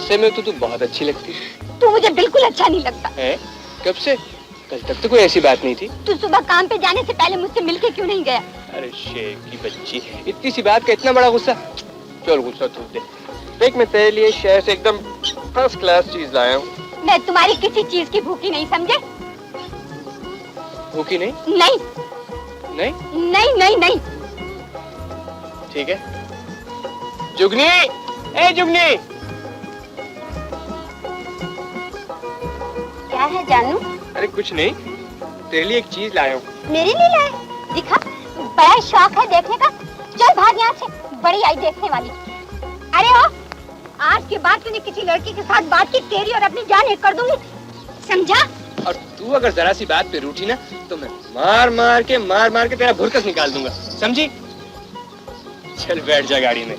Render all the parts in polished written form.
गुस्से में तो तू बहुत अच्छी लगती है। तू मुझे बिल्कुल अच्छा नहीं लगता है? कब से? कल तक तो कोई ऐसी बात नहीं थी। तू सुबह काम पे जाने से पहले मुझसे मिलके क्यों नहीं गया? अरे शेख की बच्ची, इतनी सी बात का इतना बड़ा गुस्सा। चल गुस्सा थूक दे। देख मैं तेरे लिए शहर से एकदम फर्स्ट क्लास चीज लाया हूँ। मैं तुम्हारी किसी चीज की भूखी नहीं, समझे? भूखी नहीं? नहीं नहीं नहीं नहीं नहीं। ठीक है। जुगनी, ए जुगनी। क्या है जानू? अरे कुछ नहीं, तेरे लिए एक चीज लाया हूँ। मेरे लिए लाए? दिखा, बड़ा शौक है देखने का। चल भाग यहाँ से, बड़ी आई देखने वाली। अरे ओ, आज के बाद तूने किसी लड़की के साथ बात की, तेरी और अपनी जान एक कर दूंगी, समझा? और तू अगर जरा सी बात पे रूठी ना तो मैं मार मार के तेरा भुरकस निकाल दूंगा, समझी? चल बैठ जा गाड़ी में।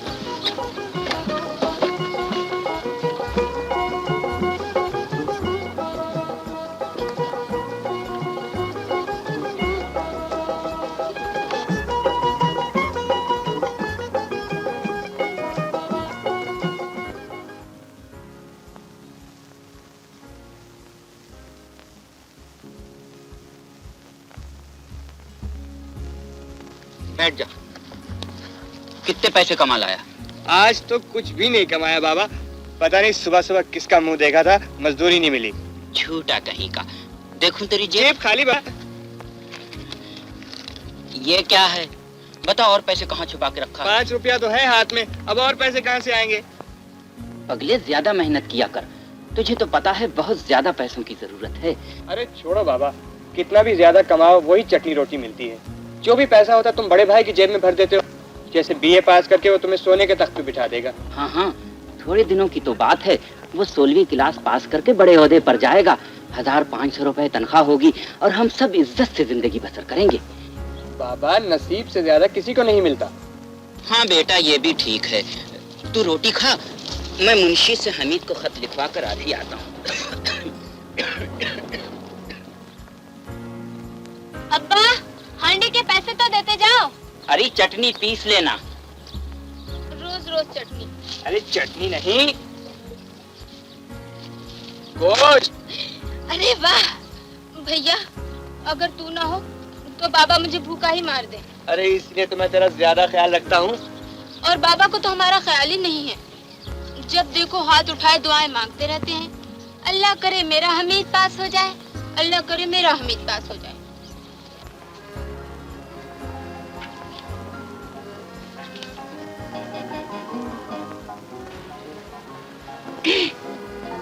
बैठ जा। कितने पैसे कमा लाया? आज तो कुछ भी नहीं कमाया बाबा। पता नहीं सुबह सुबह किसका मुंह देखा था, मजदूरी नहीं मिली। झूठा कहीं का। देखूं तेरी जेब खाली बा। ये क्या है? बता, और पैसे कहाँ छुपा के रखा? 5 रुपया तो है हाथ में, अब और पैसे कहाँ से आएंगे? अगले ज्यादा मेहनत किया कर, तुझे तो पता है बहुत ज्यादा पैसों की जरूरत है। अरे छोड़ो बाबा, कितना भी ज्यादा कमाओ वही चटनी रोटी मिलती है। जो भी पैसा होता तुम बड़े भाई की जेब में भर देते हो। जैसे बीए पास करके वो तुम्हें सोने के तख्त पे बिठा देगा। हाँ हाँ, थोड़े दिनों की तो बात है, वो 16वीं क्लास पास करके बड़े ओहदे पर जाएगा। 1500 रुपए तनख्वाह होगी और हम सब इज्जत से जिंदगी बसर करेंगे। बाबा, नसीब से ज्यादा किसी को नहीं मिलता। हाँ बेटा, ये भी ठीक है। तू रोटी खा, मैं मुंशी से हमीद को खत लिखवा कर आज ही आता हूँ। अब्बा, हांडी के पैसे तो देते जाओ। अरे चटनी पीस लेना। रोज रोज चटनी? अरे चटनी नहीं, गोश्त। अरे वाह भैया, अगर तू ना हो तो बाबा मुझे भूखा ही मार दे। अरे इसलिए तो मैं तेरा ज्यादा ख्याल रखता हूँ। और बाबा को तो हमारा ख्याल ही नहीं है। जब देखो हाथ उठाए दुआएं मांगते रहते हैं। अल्लाह करे मेरा हमीद पास हो जाए, अल्लाह करे मेरा हमीद पास हो जाए।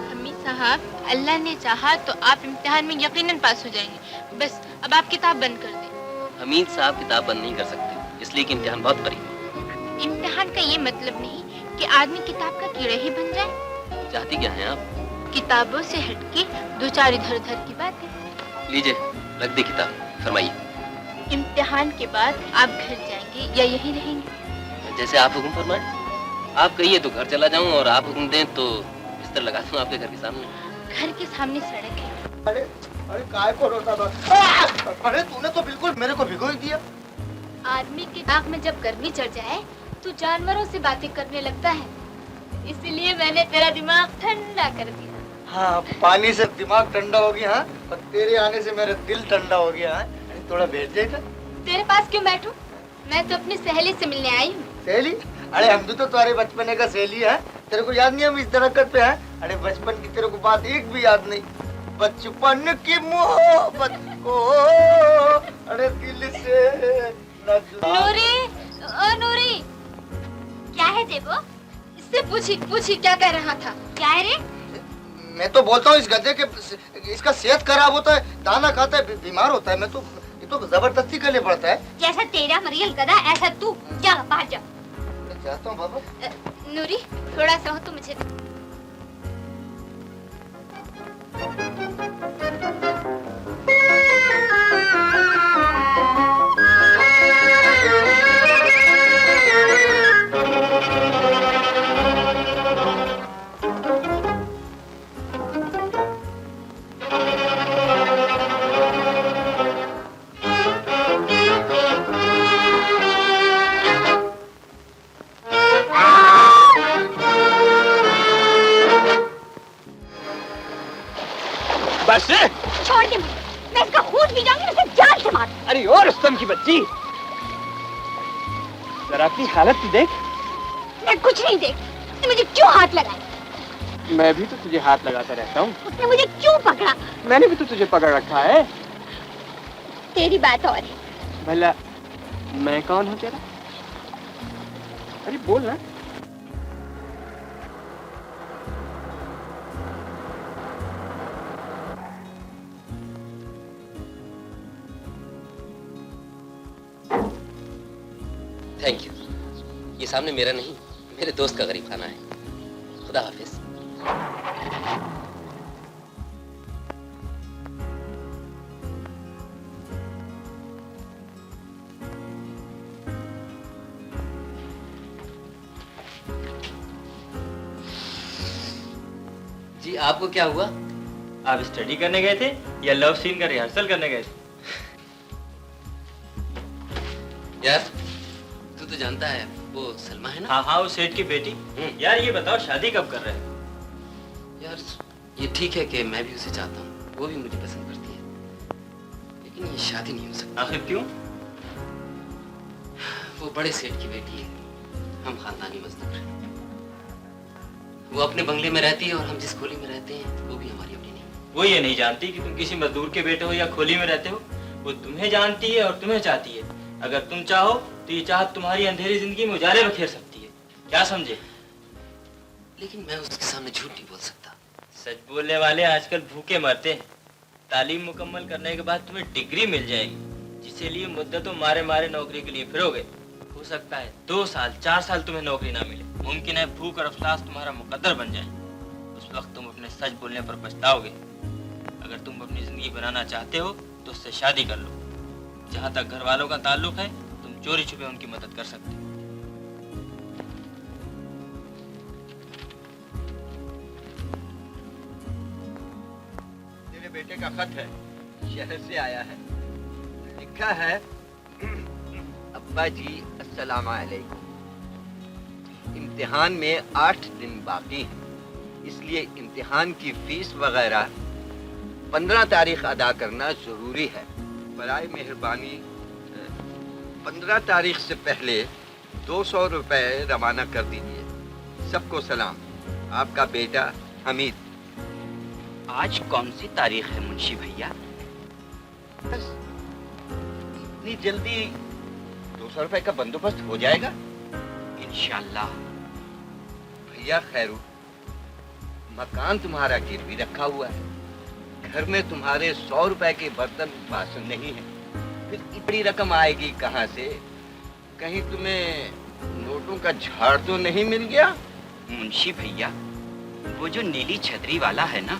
हमीद साहब, अल्लाह ने चाहा तो आप इम्तिहान में यकीनन पास हो जाएंगे। बस अब आप किताब बंद कर दें। हमीद साहब किताब बंद नहीं कर सकते, इसलिए कि इम्तिहान बहुत करीब है। इम्तिहान का ये मतलब नहीं कि आदमी किताब का कीड़ा ही बन जाए। चाहती क्या हैं आप? किताबों से हटके दो चार इधर उधर की बातें। लीजिए, रख दी किताब, फरमाइए। इम्तिहान के बाद आप घर जाएंगे या यहीं रहेंगे? जैसे आप हुक्म फरमाएं। आप कहिए तो घर चला जाऊं और आप हुक्म दें तो बिस्तर लगा दूं आपके घर के सामने। घर के सामने सड़क है। अरे अरे काय को रोता था? अरे तूने तो बिल्कुल मेरे को भिगो ही दिया। आदमी की आँख में जब गर्मी चढ़ जाए तो जानवरों से बातें करने लगता है, इसलिए मैंने तेरा दिमाग ठंडा कर दिया। हाँ, पानी से दिमाग ठंडा हो गया, हाँ? और तेरे आने से मेरा दिल ठंडा हो गया। हाँ? थोड़ा बैठ जाएगा? तेरे पास क्यों बैठूं? मैं तो अपनी सहेली से मिलने आई हूँ। सहेली? अरे हम भी तो तुम्हारे बचपन का सहेली है। तेरे को याद नहीं हम इस दरख्त पे हैं? अरे बचपन की तेरे को बात एक भी याद नहीं। बचपन की मोहब्बत को अरे दिल से नूरी, ओ नूरी, क्या है देवो? इससे पूछी क्या कह रहा था? क्या है रे? मैं तो बोलता हूँ इस गधे के इसका सेहत खराब होता है, दाना खाता है, बीमार होता है। मैं तो ये तो जबरदस्ती करने पड़ता है। जैसा तेरा मरियल गधा ऐसा तू, जा बाहर जा। मैं चाहता हूँ बाबा। नूरी, थोड़ा सा हो तो मुझे। अरे ओ रुस्तम की बच्ची, जरा अपनी हालत तो देख। मैं कुछ नहीं देखती, मुझे क्यों हाथ लगाए? मैं भी तो तुझे हाथ लगाता रहता हूँ। उसने मुझे क्यों पकड़ा? मैंने भी तो तुझे पकड़ रखा है। तेरी बात और है। भला मैं कौन हूँ तेरा? अरे बोल ना। Thank you. ये सामने मेरा नहीं, मेरे दोस्त का गरीब खाना है। खुदा हाफिज। जी आपको क्या हुआ? आप स्टडी करने गए थे या लव सीन का रिहर्सल करने गए थे? यार तू तो जानता है वो सलमा है ना? हाँ हाँ, वो सेठ की बेटी। यार ये बताओ शादी कब कर रहे हैं? यार ये ठीक है कि मैं भी उसे चाहता हूँ, वो भी मुझे पसंद करती है, लेकिन ये शादी नहीं हो सकती। आखिर क्यों? वो बड़े सेठ की बेटी है, हम खानदानी मजदूर हैं। वो अपने बंगले में रहती है और हम जिस खोली में रहते हैं वो भी हमारी अपनी नहीं। वो ये नहीं जानती कि तुम किसी मजदूर के बेटे हो या खोली में रहते हो। वो तुम्हें जानती है और तुम्हें चाहती है। अगर तुम चाहो तो ये चाहत तुम्हारी अंधेरी जिंदगी में उजाले बखेर सकती है। क्या समझे? लेकिन मैं उसके सामने झूठ नहीं बोल सकता। सच बोलने वाले आजकल भूखे मरते हैं। तालीम मुकम्मल करने के बाद तुम्हें डिग्री मिल जाएगी, जिसे लिए मुद्दतों मारे मारे नौकरी के लिए फिरोगे। हो सकता है 2 साल 4 साल तुम्हें नौकरी ना मिले। मुमकिन है भूख और अफलास तुम्हारा मुकद्दर बन जाए। उस वक्त तुम अपने सच बोलने पर पछताओगे। अगर तुम अपनी जिंदगी बनाना चाहते हो तो उससे शादी कर लो। जहाँ तक घर वालों का ताल्लुक है, तुम चोरी छुपे उनकी मदद कर सकते हो। तेरे बेटे का खत है, शहर से आया है। लिखा है, अब्बा जी अस्सलाम वालेकुम। इम्तिहान में 8 दिन बाकी हैं, इसलिए इम्तिहान की फीस वगैरह 15 तारीख अदा करना जरूरी है। बराए मेहरबानी 15 तारीख से पहले 200 रुपए रवाना कर दीजिए। सबको सलाम, आपका बेटा हमीद। आज कौन सी तारीख है मुंशी भैया? बस इतनी जल्दी 200 रुपए का बंदोबस्त हो जाएगा इंशाल्लाह। भैया खैरू, मकान तुम्हारा गिरवी रखा हुआ है, घर में तुम्हारे 100 रुपए के बर्तन बासन नहीं है, फिर इतनी रकम आएगी कहाँ से? कहीं तुम्हें नोटों का झाड़ तो नहीं मिल गया? मुंशी भैया, वो जो नीली छतरी वाला है ना,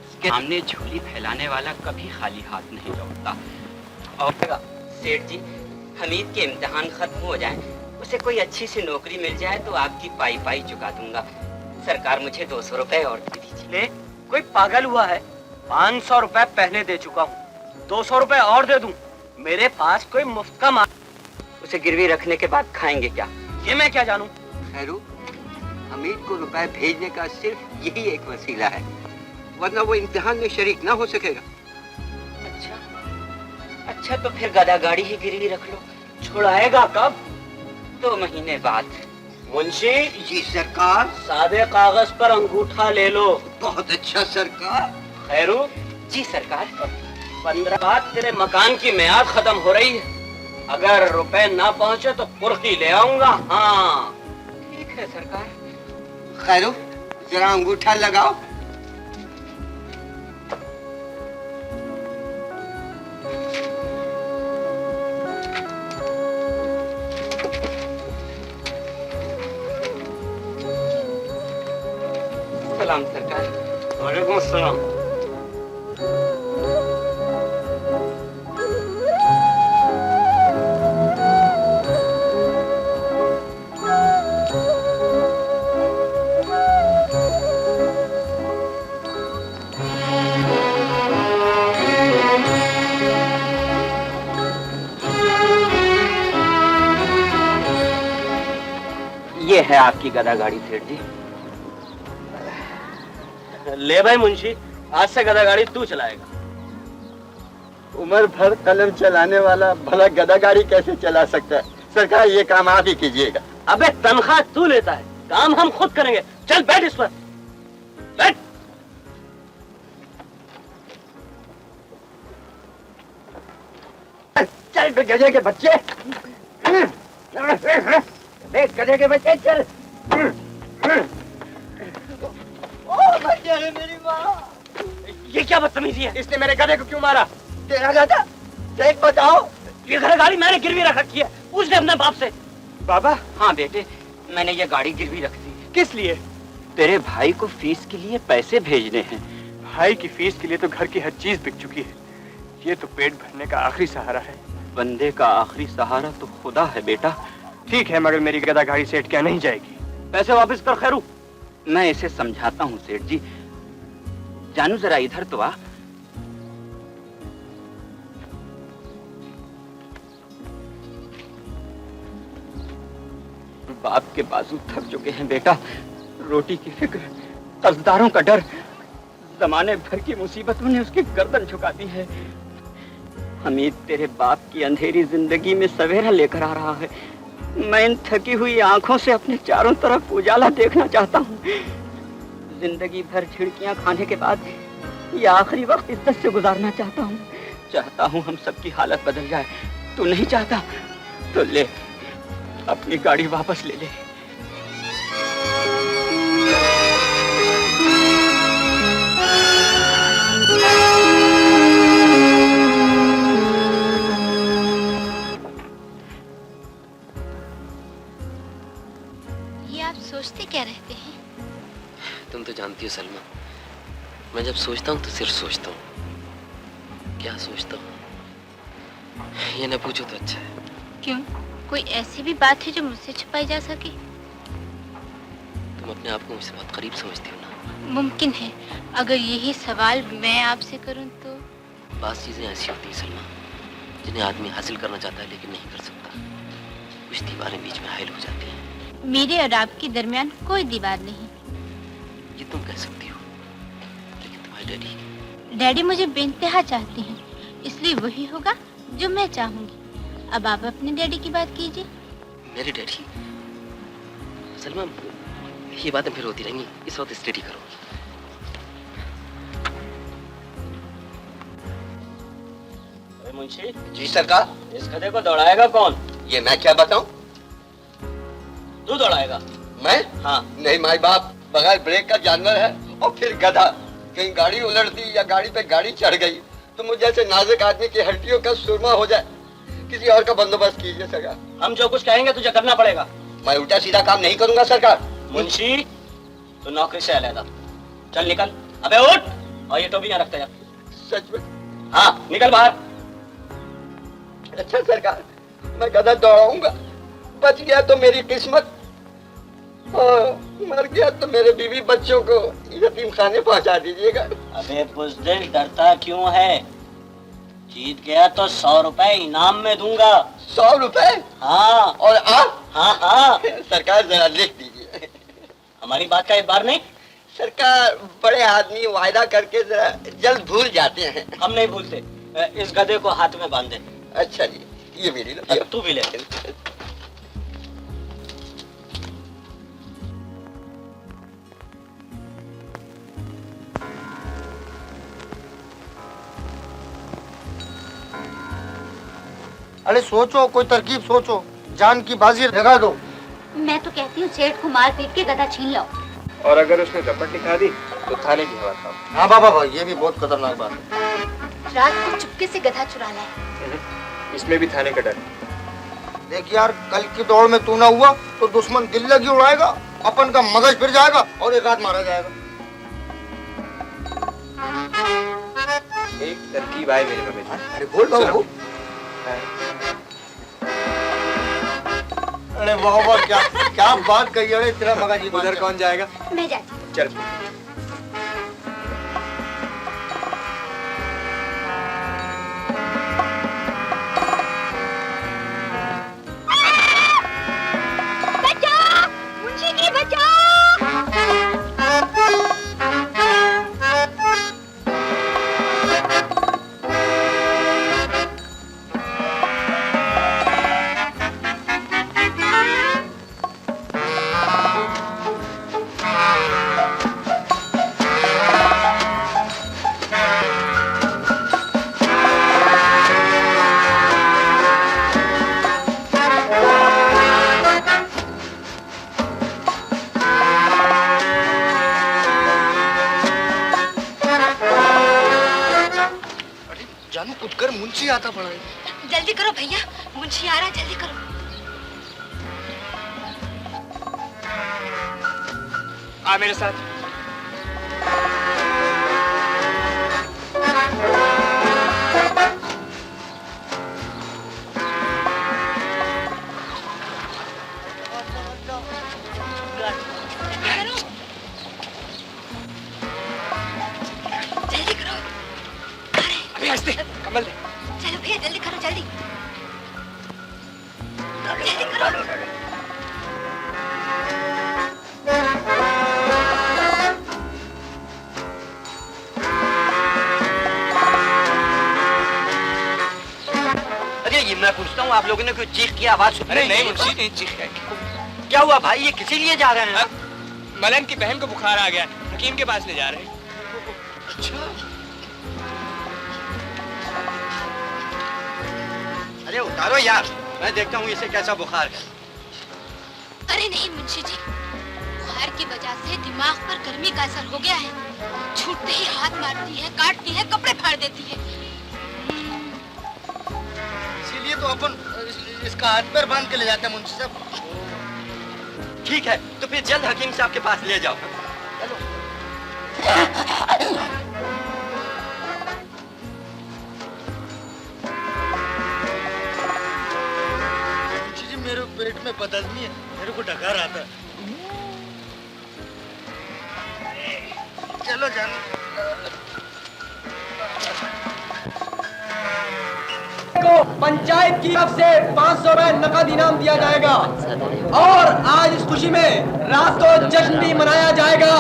उसके सामने झोली फैलाने वाला कभी खाली हाथ नहीं लौटता। और सेठ जी, हमीद के इम्तिहान खत्म हो जाए, उसे कोई अच्छी सी नौकरी मिल जाए तो आपकी पाई पाई चुका दूंगा। सरकार मुझे 200 रुपए और दे दीजिए। कोई पागल हुआ है? 500 रुपए पहले दे चुका हूँ, 200 रुपए और दे दूं? मेरे पास कोई मुफ्त का माल। उसे गिरवी रखने के बाद खाएंगे क्या? ये मैं क्या जानूं? खैरू, हमीद को रुपए भेजने का सिर्फ यही एक वसीला है, वरना वो इम्तिहान में शरीक ना हो सकेगा। अच्छा तो फिर गधा गाड़ी ही गिरवी रख लो। छुड़ाएगा कब? 2 महीने बाद। मुंशी जी सरकार। सादे कागज पर अंगूठा ले लो। बहुत अच्छा सरकार। खैरू जी सरकार। 15 बाद तेरे मकान की मियाद खत्म हो रही है। अगर रुपए ना पहुंचे तो कुर्सी ले आऊंगा। हाँ ठीक है सरकार। खैरू, जरा अंगूठा लगाओ। सलाम सरकार। वालेकुम अस्सलाम। ये है आपकी गधा गाड़ी सेठ जी। ले भाई मुंशी, आज से गधा गाड़ी तू चलाएगा। उम्र भर कलम चलाने वाला भला गधा गाड़ी कैसे चला सकता है? सरकार ये काम आप ही कीजिएगा। अबे तनख्वाह तू लेता है, काम हम खुद करेंगे। चल बैठ इस पर, बैठ। चल गधे के बच्चे, गधे के बच्चे चल। ओ बच्चे मेरी माँ, ये क्या बदतमीजी है? इसने मेरे गधे को क्यों मारा? तेरा गधा, देख बताओ। ये घर गाड़ी मैंने गिरवी रख रखी है, पूछ अपने बाप से। बाबा, हाँ बेटे, मैंने ये गाड़ी गिरवी रख दी। किस लिए? तेरे भाई को फीस के लिए पैसे भेजने हैं। भाई की फीस के लिए तो घर की हर चीज बिक चुकी है। ये तो पेट भरने का आखिरी सहारा है। बंदे का आखिरी सहारा तो खुदा है बेटा। ठीक है, मगर मेरी गधा गाड़ी सेठ क्या नहीं जाएगी। पैसे वापस कर खैरू। मैं इसे समझाता हूँ सेठ जी। जानू जरा इधर तो आ। बाप के बाजू थक चुके हैं बेटा। रोटी की फिक्र, कर्जदारों का डर, जमाने भर की मुसीबतों ने उसकी गर्दन झुका दी है। हमीद तेरे बाप की अंधेरी जिंदगी में सवेरा लेकर आ रहा है। मैं इन थकी हुई आंखों से अपने चारों तरफ उजाला देखना चाहता हूँ। जिंदगी भर झिड़कियां खाने के बाद ये आखिरी वक्त इज्जत से गुजारना चाहता हूँ। चाहता हूँ हम सबकी हालत बदल जाए। तू नहीं चाहता तो ले, अपनी गाड़ी वापस ले ले। ये आप सोचते क्या रहते हैं? तुम तो जानती हो सलमा, मैं जब सोचता हूँ तो सिर्फ सोचता हूँ। क्या सोचता हूँ ये न पूछो तो अच्छा है। क्यों? कोई ऐसी भी बात है जो मुझसे छुपाई जा सके? तुम अपने आप को मुझसे बहुत करीब समझती हो ना। मुमकिन है। अगर यही सवाल मैं आपसे करूं तो? बात चीजें ऐसी होती है सलमा, जिन्हें आदमी हासिल करना चाहता है लेकिन नहीं कर सकता। कुछ दीवारें बीच में हाइल हो जाती हैं। मेरे और आपके दरमियान कोई दीवार नहीं। ये तुम कह सकती हो, लेकिन तुम्हारे डैडी मुझे बेइंतहा चाहते हैं, इसलिए वही होगा जो मैं चाहूंगी। अब आप अपने डैडी की बात कीजिए। मेरे डैडी? सलमा, ये बातें फिर होती रहेंगी, इस वक्त स्टडी करो। मुंशी जी सरकार। इस गधे को दौड़ाएगा कौन? ये मैं क्या बताऊं? तू दौड़ाएगा? मैं? हाँ। नहीं माई बाप, बगैर ब्रेक का जानवर है और फिर गधा। कहीं गाड़ी उलट दी या गाड़ी पे गाड़ी चढ़ गई तो मुझे जैसे नाजुक आदमी की हड्डियों का सुरमा हो जाए। किसी और का बंदोबस्त कीजिए सरकार। हम जो कुछ कहेंगे तुझे करना पड़ेगा। मैं उल्टा सीधा काम नहीं करूंगा सरकार। मुंशी, तू नौकरी से अलहदा। चल निकल। अबे उठ और ये टोपी यहाँ रखते जा। सच में? हाँ, निकल बाहर। अच्छा सरकार, मैं गधा दौड़ाऊंगा। बच गया तो मेरी किस्मत, और मर गया तो मेरे बीवी बच्चों को यतीम खाने पहुंचा दीजिएगा। अबे बुज़दिल, डरता क्यों है? जीत गया तो 100 रुपए इनाम में दूंगा। 100 रुपए? हाँ। और आप? हाँ हाँ। सरकार जरा लिख दीजिए। हमारी बात का इतबार नहीं? सरकार, बड़े आदमी वायदा करके जरा जल्द भूल जाते हैं। हम नहीं भूलते। इस गधे को हाथ में बांध दे। अच्छा जी, ये मेरी लो। तू भी ले। अरे सोचो, कोई तरकीब सोचो, जान की बाजी लगा दो। मैं तो कहती हूँ सेठ को मार पीट के गधा छीन लो। और अगर उसने रपट दिखा दी तो थाने की हवा खाओ। हाँ बाबा भाई, ये भी बहुत खतरनाक बात है। रात को चुपके से गधा चुरा लाए। इसमें भी थाने का डर। देख यार, कल की दौड़ में तू ना हुआ तो दुश्मन दिल लगी उड़ाएगा, अपन का मगज फिर जाएगा और एक हाथ मारा जाएगा। एक तरकीब आए मेरे मगज में। अरे बोल बाबू। अरे वाह वाह, क्या क्या बात कही। अरे तेरा मगज। उधर कौन जाएगा? मैं जाती हूँ। चल। बचाओ! मुंशी जी बचाओ! आता पड़ा। जल्दी करो भैया, मुंशी आ रहा, जल्दी करो। आ मेरे साथ। जल्दी करो। अभी हंस दे, कमल दे। चलो भैया जल्दी करो, जल्दी जल्दी करो। अरे ये मैं पूछता हूँ, आप लोगों ने कोई चीख की आवाज सुनी? अरे नहीं मुंशी, नहीं चीख है। क्या हुआ भाई, ये किसी लिए जा रहे हैं? मलन की बहन को बुखार आ गया, हकीम के पास ले जा रहे हैं। अरे उतारो यार, मैं देखता हूँ इसे कैसा बुखार है। अरे नहीं मुंशी जी, बुखार की वजह से दिमाग पर गर्मी का असर हो गया है। छूटते ही हाथ मारती है, काटती है, कपड़े फाड़ देती है। इसीलिए तो अपन इसका हाथ पैर बांध के ले जाते हैं मुंशी साहब। ठीक है, तो फिर जल्द हकीम साहब के पास ले जाओ। मुंशी जी मेरे पेट में बदहजमी है, मेरे को डकार आता है। चलो जान। को पंचायत की तरफ से 500 रुपए नकद इनाम दिया जाएगा और आज इस खुशी में रात को जश्न भी मनाया जाएगा।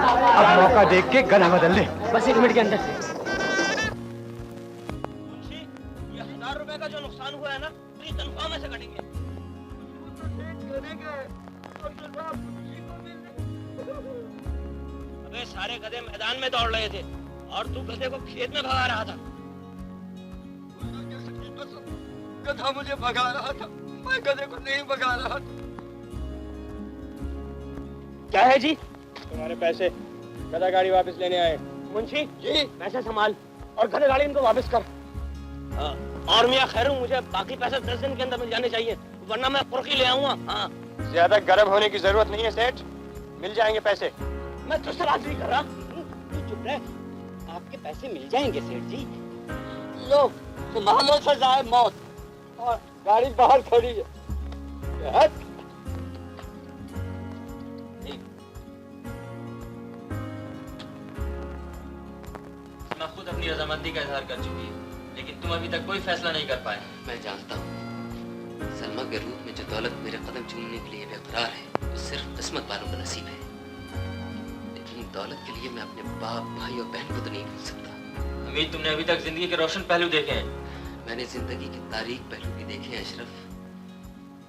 अब मौका देख के गला बदल ले। बस 1 मिनट के अंदर। ये 1000 रुपए का जो नुकसान हुआ है ना, पूरी तनख्वाह में से कटेंगे। अबे सारे गधे मैदान में दौड़ रहे थे और तू गधे को खेत में भगा रहा था। गधा मुझे भगा रहा था, मैं गधे को नहीं भगा रहा था। क्या है जी? तुम्हारे पैसे गधा गाड़ी वापस लेने आए। मुंशी जी पैसे संभाल और गधा गाड़ी इनको वापस कर। और मियाँ खैरू, मुझे बाकी पैसे 10 दिन के अंदर मिल जाने चाहिए, वरना मैं कुर्की ले आऊंगा। हाँ, ज्यादा गर्म होने की जरूरत नहीं है सेठ, मिल जाएंगे पैसे। मैं तुझसे बात नहीं कर रहा। तू चुप रह, आपके पैसे मिल जाएंगे सेठ जी। लो तुम्हारे सजा है मौत। और गाड़ी बाहर खड़ी है। मैं खुद अपनी रजामंदी का इजहार कर चुकी है, लेकिन तुम अभी तक कोई फैसला नहीं कर पाए। मैं जानता हूँ सलमा के रूप में जो दौलत मेरे कदम चूमने के लिए बेकरार है, वो सिर्फ किस्मत वालों का नसीब है। लेकिन दौलत के लिए मैं अपने बाप, भाई और बहन को तो नहीं भूल सकता। अमीर, तुमने अभी तक जिंदगी के रोशन पहलू देखे हैं। मैंने जिंदगी की तारीख पहलू भी देखे हैं अशरफ।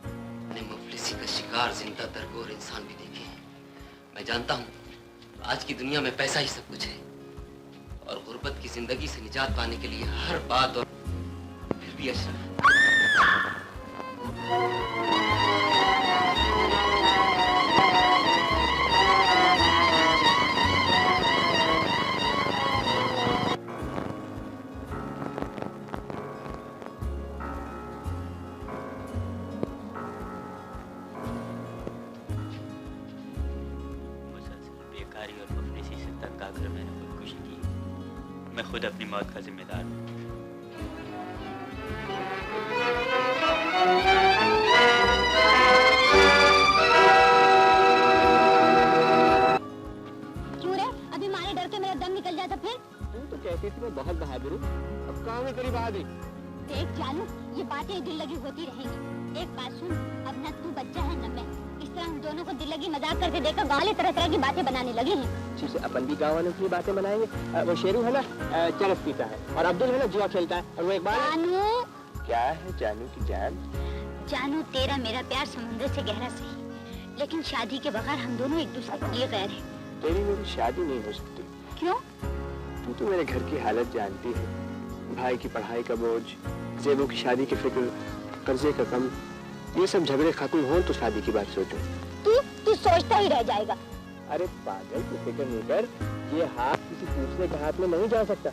मैंने मुफलिसी का शिकार जिंदा दरगोर इंसान भी देखे हैं। मैं जानता हूँ आज की दुनिया में पैसा ही सब कुछ है, और गुर्बत की जिंदगी से निजात पाने के लिए हर बात। और फिर भी अशरफ, बेकारी और मुफलिसी से धक्का कर मैंने खुदकुशी की। मैं खुद अपनी मौत का जिम्मेदार हूँ। क्यों रे? अभी मारे डर के मेरा दम निकल जाता फिर? तू तो कहती थी मैं बहुत बहादुर हूँ, अब कहाँ में करीब आ गई। देख जानू, ये बातें दिल लगी होती रहेंगी। एक बात सुन, अब न तू बच्चा है न मैं। इस तरह हम दोनों को दिल लगी मजाक करते देखकर गाँव वाले तरह तरह की बातें बनाने लगे हैं। ठीक है, अपन भी गाँव वालों की बातें बनाएंगे। वो शेरू है ना, चरस पीता है, और अब्दुल है ना, जुआ खेलता है, और वो एक बार। जानू, क्या है जानू की जान? जानू तेरा मेरा प्यार समुद्र से गहरा सही, लेकिन शादी के बगैर हम दोनों एक दूसरे के लिए गैर हैं। तेरी मेरी शादी नहीं हो सकती। क्यों? तू तो मेरे घर की हालत जानती है, भाई की पढ़ाई का बोझ, जेबों की शादी की फिक्र, कर्जे का कम, ये सब झगड़े खत्म हो तो शादी की बात सोचो। तू सोचता ही रह जाएगा। अरे पागल, तू फिक्र नहीं कर, ये हाथ किसी दूसरे के हाथ में नहीं जा सकता।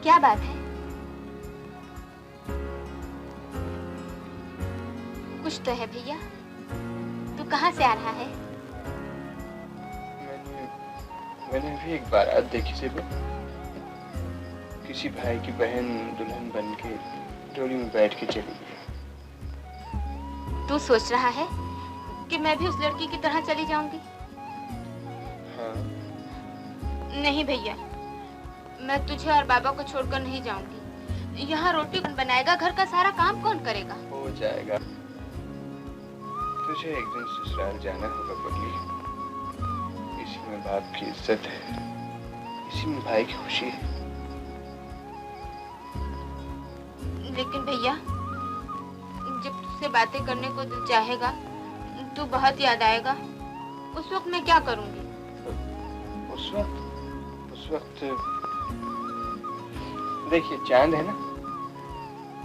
क्या बात है? कुछ तो है भैया। तू कहाँ से आ रहा है? मैंने भी एक बारात देखी थी, किसी भाई की बहन दुल्हन बन के डोली में बैठ के चली गई। तू सोच रहा है कि मैं भी उस लड़की की तरह चली जाऊंगी? हाँ। नहीं भैया, मैं तुझे और बाबा को छोड़कर नहीं जाऊंगी। यहाँ रोटी कौन बनाएगा, घर का सारा काम कौन करेगा? हो जाएगा, तुझे एक दिन ससुराल जाना होगा पगली, इसलिए में बाप की इज्जत है, इसी में भाई की खुशी है। लेकिन भैया, जब तुझसे बातें करने को दिल चाहेगा तो बहुत याद आएगा। उस वक्त मैं क्या करूंगी? उस वक्त देखिए, चांद है ना,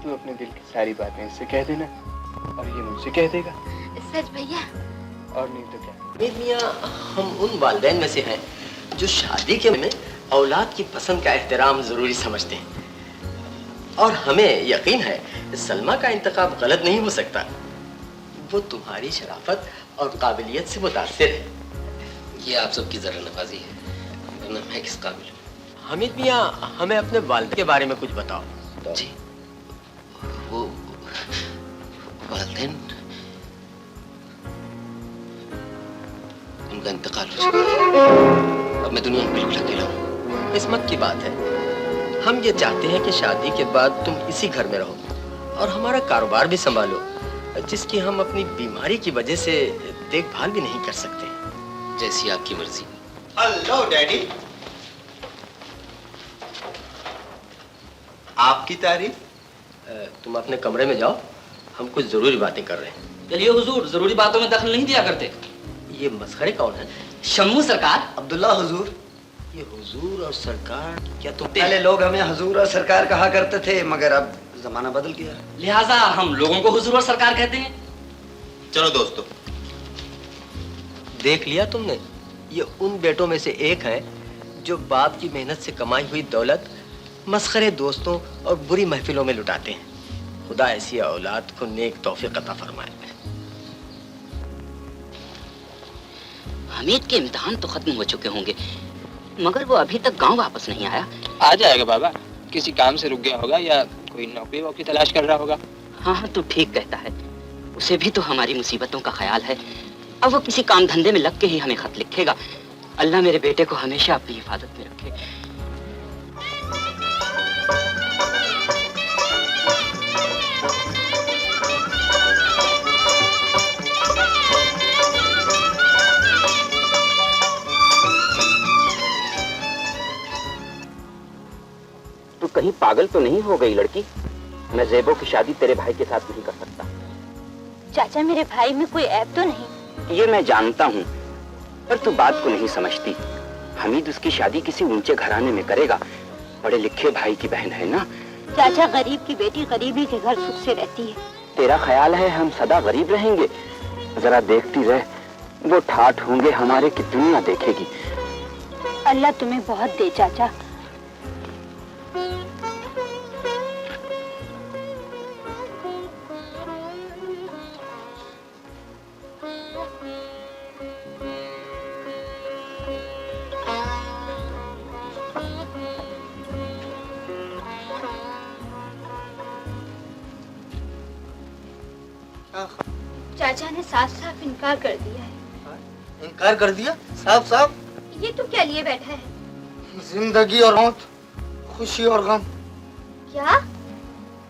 तू अपने दिल की सारी बातें इससे कह देना और ये मुझसे कह देगा। सच भैया? और नहीं तो क्या। हमीद मियाँ, हम उन वालिदैन में से हैं जो शादी के में औलाद की पसंद का एहतराम जरूरी समझते हैं, और हमें यकीन है सलमा का इंतखाब गलत नहीं हो सकता। वो तुम्हारी शराफत और काबिलियत से मुतासिर है। ये आप सबकी जरा नवाजी है, वरना मैं किस काबिल हूँ। हमीद मियाँ, हमें अपने वालिद के बारे में कुछ बताओ। जी, वो वालिदैन, उनका इंतकाल हो चुका। अब मैं दुनिया में बिल्कुल अकेला हूँ। किस्मत की बात है। हम ये चाहते हैं कि शादी के बाद तुम इसी घर में रहो और हमारा कारोबार भी संभालो, जिसकी हम अपनी बीमारी की वजह से देखभाल भी नहीं कर सकते। जैसी आपकी मर्जी। Hello daddy. आपकी तारीफ। तुम अपने कमरे में जाओ, हम कुछ जरूरी बातें कर रहे हैं। चलिए हुजूर, जरूरी बातों में दखल नहीं दिया करते। ये मस्खरे कौन है? शम्मू सरकार। अब्दुल्ला हुजूर। ये हुजूर और सरकार क्या तुम? पहले लोग हमें हुजूर और सरकार कहा करते थे, मगर अब जमाना बदल गया, लिहाजा हम लोगों को हुजूर और सरकार कहते हैं। चलो दोस्तों, देख लिया तुमने, ये उन बेटों में से एक है जो बाप की मेहनत से कमाई हुई दौलत मस्खरे दोस्तों और बुरी महफिलों में लुटाते हैं। खुदा ऐसी औलाद को नेक तौफीक अता फरमाए। हमीद के इम्तिहान तो खत्म हो चुके होंगे, मगर वो अभी तक गांव वापस नहीं आया। आ जाएगा बाबा, किसी काम से रुक गया होगा या कोई नौकरी वोकरी तलाश कर रहा होगा। हाँ हाँ, तू ठीक कहता है। उसे भी तो हमारी मुसीबतों का ख्याल है। अब वो किसी काम धंधे में लग के ही हमें खत लिखेगा। अल्लाह मेरे बेटे को हमेशा अपनी हिफाजत में रखे। तू कहीं पागल तो नहीं हो गई लड़की? मैं ज़ेबो की शादी तेरे भाई के साथ नहीं कर सकता। चाचा, मेरे भाई में कोई ऐब तो नहीं? ये मैं जानता हूँ, पर तू बात को नहीं समझती। हमीद उसकी शादी किसी ऊंचे घराने में करेगा। पढ़े लिखे भाई की बहन है ना। चाचा, गरीब की बेटी गरीबी के घर सुख से रहती है। तेरा ख्याल है हम सदा गरीब रहेंगे? जरा देखती रह, वो ठाठ होंगे हमारे की दुनिया देखेगी। अल्लाह तुम्हें बहुत दे चाचा। चाचा ने साफ साफ इनकार कर दिया है। इनकार कर दिया? साफ साफ? ये तू क्या लिए बैठा है? जिंदगी और मौत, खुशी और गम। क्या?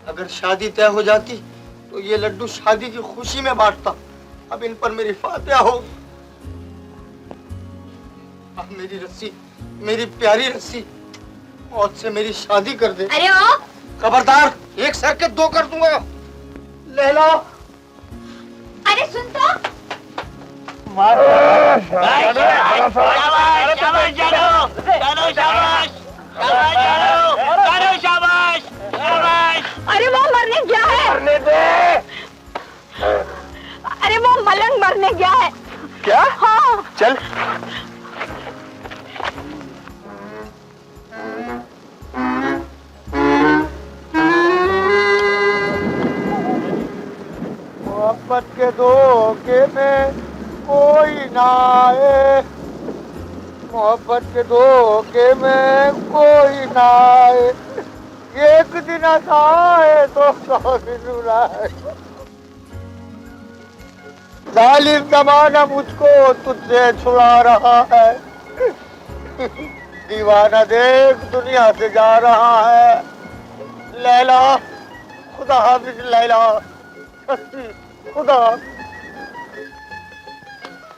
अगर शादी तय हो जाती तो ये लड्डू शादी की खुशी में बांटता। अब इन पर मेरी फातिहा होगी। अब मेरी रस्सी, मेरी प्यारी रस्सी, मौत से मेरी शादी कर दे। अरे ओ! खबरदार, एक सर के दो कर दूंगा। लैला, अरे सुन तो। अरे वो मरने गया है। करने दे। अरे वो मलंग मरने गया है। क्या? हाँ। चल। मोहब्बत के धोखे में कोई ना आए, मोहब्बत के धोखे में कोई ना आए। एक दिन आए तो 100 दिन रुलाए। जालिम जमाना मुझको तुझसे छुड़ा रहा है। दीवाना देख दुनिया से जा रहा है। लैला, खुदा हाफिज लैला, खुदा।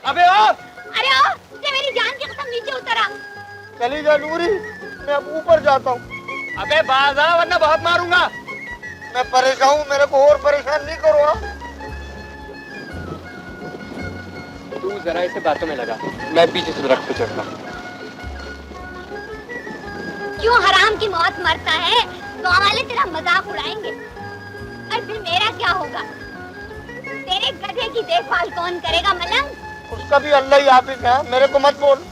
अबे ओ! अरे ओ! ले मेरी जान की कसम नीचे उतर आ। चली जा नूरी, मैं अब ऊपर जाता हूँ। अबे बाज आ वरना बहुत मारूंगा। मैं परेशान हूँ, मेरे को और परेशान नहीं करो। हाँ? तू जरा इसे बातों में लगा, मैं पीछे से दरख्त पे चढ़ता हूँ। क्यों हराम की मौत मरता है? गाँव वाले तेरा मजाक उड़ाएंगे और फिर मेरा क्या होगा? तेरे गधे की देखभाल कौन करेगा मलंग? उसका भी अल्लाह ही हाफिज है, मेरे को मत बोल।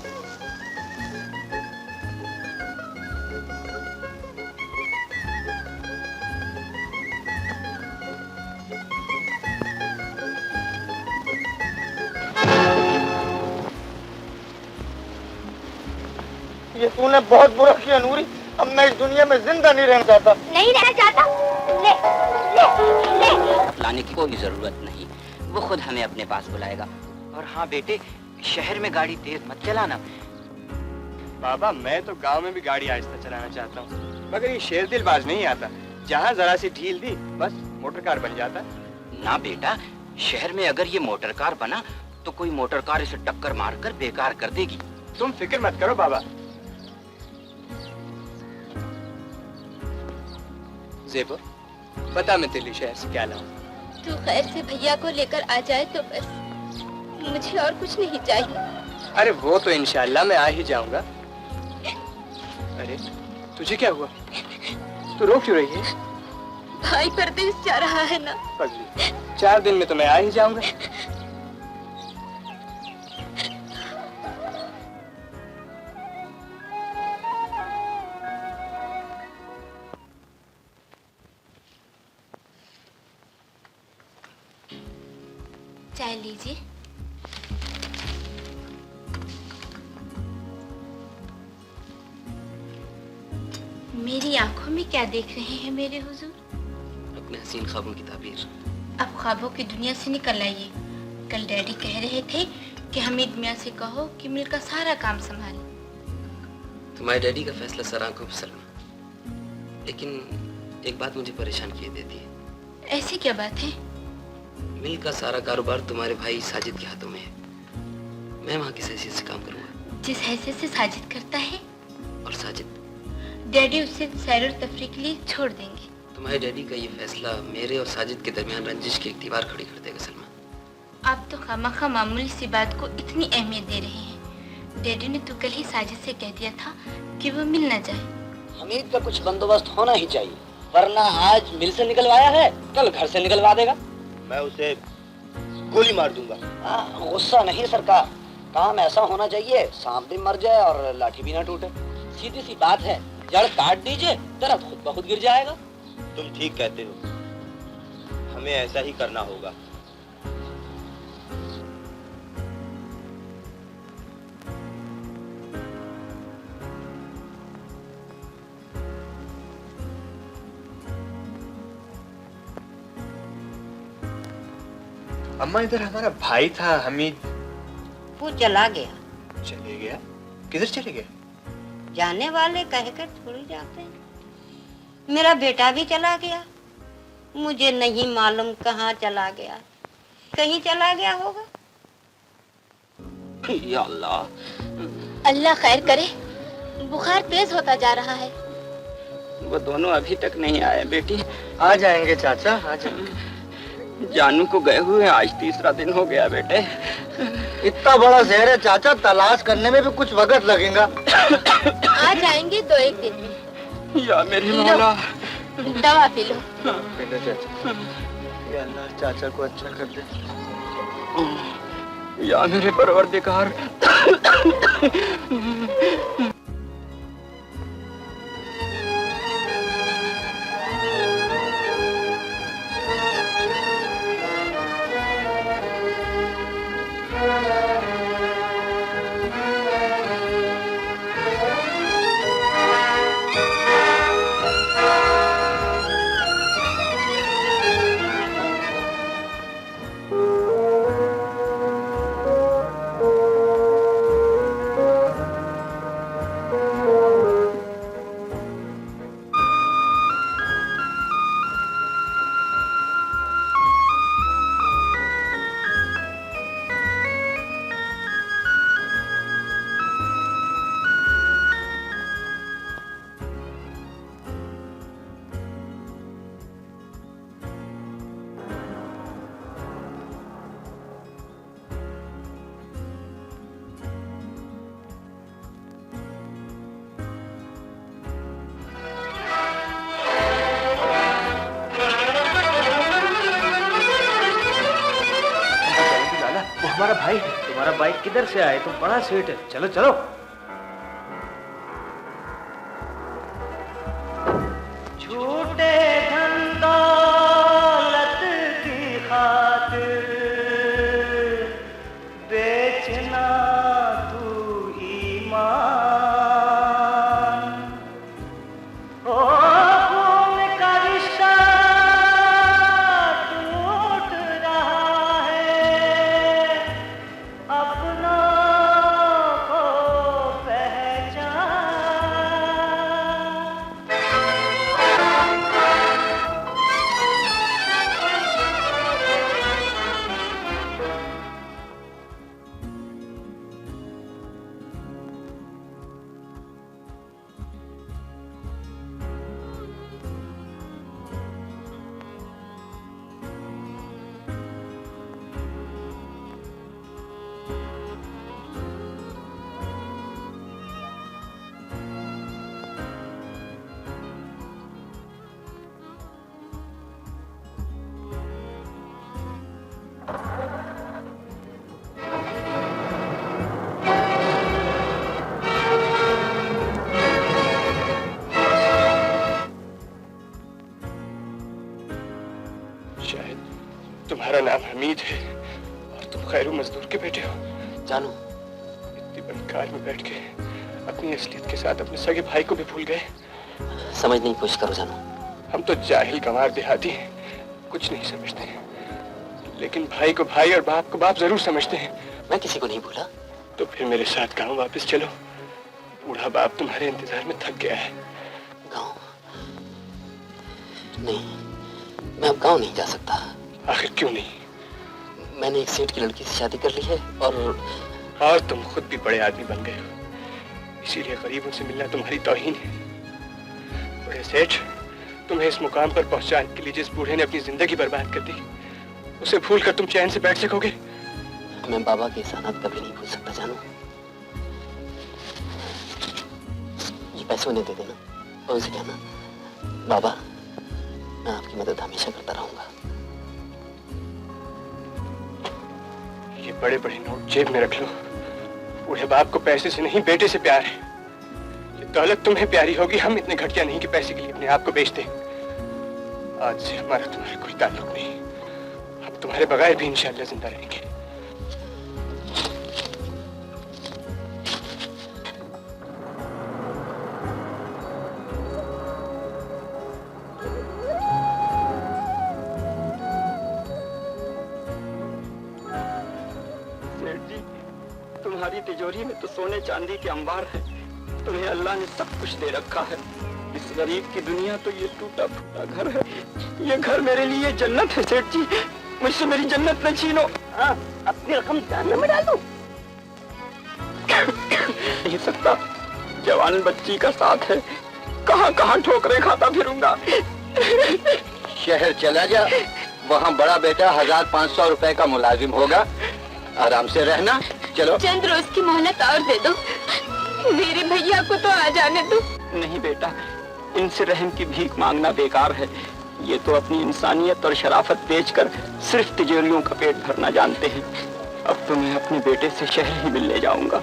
ये तूने बहुत बुरा किया नूरी, अब मैं इस दुनिया में जिंदा नहीं रहना चाहता। नहीं रहना चाहता? ले ले। लाने की कोई जरूरत नहीं, वो खुद हमें अपने पास बुलाएगा। और हाँ बेटे, शहर में गाड़ी तेज मत चलाना। बाबा मैं तो गांव में भी गाड़ी आहिस्ता चलाना चाहता हूँ, मगर ये शेर दिलबाज नहीं आता। जहाँ जरा सी ढील दी बस मोटर कार बन जाता। ना बेटा, शहर में अगर ये मोटर कार बना तो कोई मोटर कार इसे टक्कर मारकर बेकार कर देगी। तुम फिक्र मत करो बाबा। ज़ेबो, बता मैं तेरे लिए शहर से क्या लाऊं? तू खैर से भैया को लेकर आ जाए तो बस, मुझे और कुछ नहीं चाहिए। अरे वो तो इंशाल्लाह मैं आ ही जाऊंगा। अरे तुझे क्या हुआ? तू रो क्यों रही है? भाई परदेश जा रहा है ना। फजली, 4 दिन में तो मैं आ ही जाऊंगा। चाय लीजिए। मेरी आंखों में क्या देख रहे हैं मेरे हुजूर? अपने हसीन ख्वाबों की ताबीर। अब ख्वाबों की दुनिया से निकल आइए। कल डैडी कह रहे थे कि हमीद मियाँ से कहो कि मिलकर सारा काम संभाले। तुम्हारे डैडी का फैसला सर आंखों पे सलमा, लेकिन एक बात मुझे परेशान किए देती है। ऐसी क्या बात है? मिल का सारा कारोबार तुम्हारे भाई साजिद के हाथों में है। मैं वहाँ किस हैसियत से काम करूँगा? जिस हैसियत से साजिद करता है। और साजिद? डैडी उसे सैर और तफरीह के लिए छोड़ देंगे। तुम्हारे डैडी का ये फैसला मेरे और साजिद के दरमियान रंजिश की एक दीवार खड़ी कर देगा सलमा। आप तो खामखा मामूली सी बात को इतनी अहमियत दे रहे हैं। डैडी ने तो कल ही साजिद से कह दिया था कि वो मिल न जाए। हमीद का कुछ बंदोबस्त होना ही चाहिए, वरना आज मिल से निकलवाया है कल घर से निकलवा देगा। मैं उसे गोली मार दूंगा। गुस्सा नहीं सरकार, काम ऐसा होना चाहिए सांप भी मर जाए और लाठी भी ना टूटे। सीधी सी बात है, जड़ काट दीजिए, दर्द खुद ब खुद गिर जाएगा। तुम ठीक कहते हो, हमें ऐसा ही करना होगा। अम्मा इधर हमारा भाई था हमीद। वो चला गया। चले गया? किधर चले गया? जाने वाले कहकर थोड़ी जाते हैं। मेरा बेटा भी चला गया, मुझे नहीं मालूम कहाँ चला गया। कहीं चला गया होगा। या अल्लाह, अल्लाह खैर करे। बुखार तेज होता जा रहा है। वो दोनों अभी तक नहीं आए बेटी। आ जाएंगे चाचा, आ जाएंगे। जानू को गए हुए आज 3रा दिन हो गया बेटे। इतना बड़ा शहर है चाचा, तलाश करने में भी कुछ वक्त लगेगा। आ जाएंगे 2-1 दिन में। या मेरी मौला, दवा पी लो। पीलो चाचा। या अल्लाह चाचा को अच्छा कर दे। या मेरे परवरदिगार। तुम्हारा बाइक किधर से आए? तुम बड़ा सेठ है। चलो चलो। झूठे धन दौलत की खातिर बेचना तू ईमान, ओ खून का रिश्ता टूट रहा है, अपनों को पहचान। शायद तुम्हारा नाम हमीद है और तुम खैरू मजदूर के बेटे हो। जानू, इतनी बड़ी कार में बैठ के अपनी असलियत के साथ अपने सगे भाई को भी भूल गए। समझने की कोशिश करो जानू। हम तो जाहिल गंवार देहाती हैं, कुछ नहीं समझते हैं, लेकिन भाई को भाई और बाप को बाप जरूर समझते हैं। मैं किसी को नहीं भूला। तो फिर मेरे साथ गांव वापस चलो, बूढ़ा बाप तुम्हारे इंतजार में थक गया है। गांव? नहीं, मैं अब गांव नहीं जा सकता। आखिर क्यों नहीं? मैंने एक सेठ की लड़की से शादी कर ली है और तुम खुद भी बड़े आदमी बन गए हो, इसीलिए गरीबों से मिलना तुम्हारी तौहीन है। बड़े सेठ, तुम्हें इस मुकाम पर पहुंचाने के लिए जिस बूढ़े ने अपनी जिंदगी बर्बाद कर दी, उसे भूलकर तुम चैन से बैठ सकोगे? मैं बाबा के एहसानात कभी नहीं भूल सकता जानू। ये पैसे उन्हें दे देना और उनसे कहना, बाबा मैं आपकी मदद हमेशा करता रहूंगा। ये बड़े बड़े नोट जेब में रख लो। बूढ़े बाप को पैसे से नहीं, बेटे से प्यार है। ये दौलत तुम्हें प्यारी होगी, हम इतने घटिया नहीं कि पैसे के लिए अपने आप को बेच दें। आज से हमारा तुम्हारा कोई ताल्लुक नहीं, हम तुम्हारे बगैर भी इंशाअल्लाह जिंदा रहेंगे। तुम्हारी तिजोरी में तो सोने चांदी के अंबार है, तुम्हें अल्लाह ने सब कुछ दे रखा है। इस गरीब की दुनिया तो ये टूटा फूटा घर है। ये घर मेरे लिए जन्नत है सेठ जी, मुझसे मेरी जन्नत न छीनो। अपनी रकम जहन्नम में डाल दूं? नहीं सकता, जवान बच्ची का साथ है, कहाँ कहाँ ठोकरें खाता फिरूंगा। शहर चला जा, वहाँ बड़ा बेटा 1500 रुपए का मुलाजिम होगा, आराम से रहना। चलो। चंद रोज की मोहलत और दे दो, मेरे भैया को तो आ जाने दो। नहीं बेटा, इनसे रहम की भीख मांगना बेकार है। ये तो अपनी इंसानियत और शराफत बेचकर सिर्फ तिजोरियों का पेट भरना जानते हैं। अब तो मैं अपने बेटे से शहर ही मिलने जाऊंगा।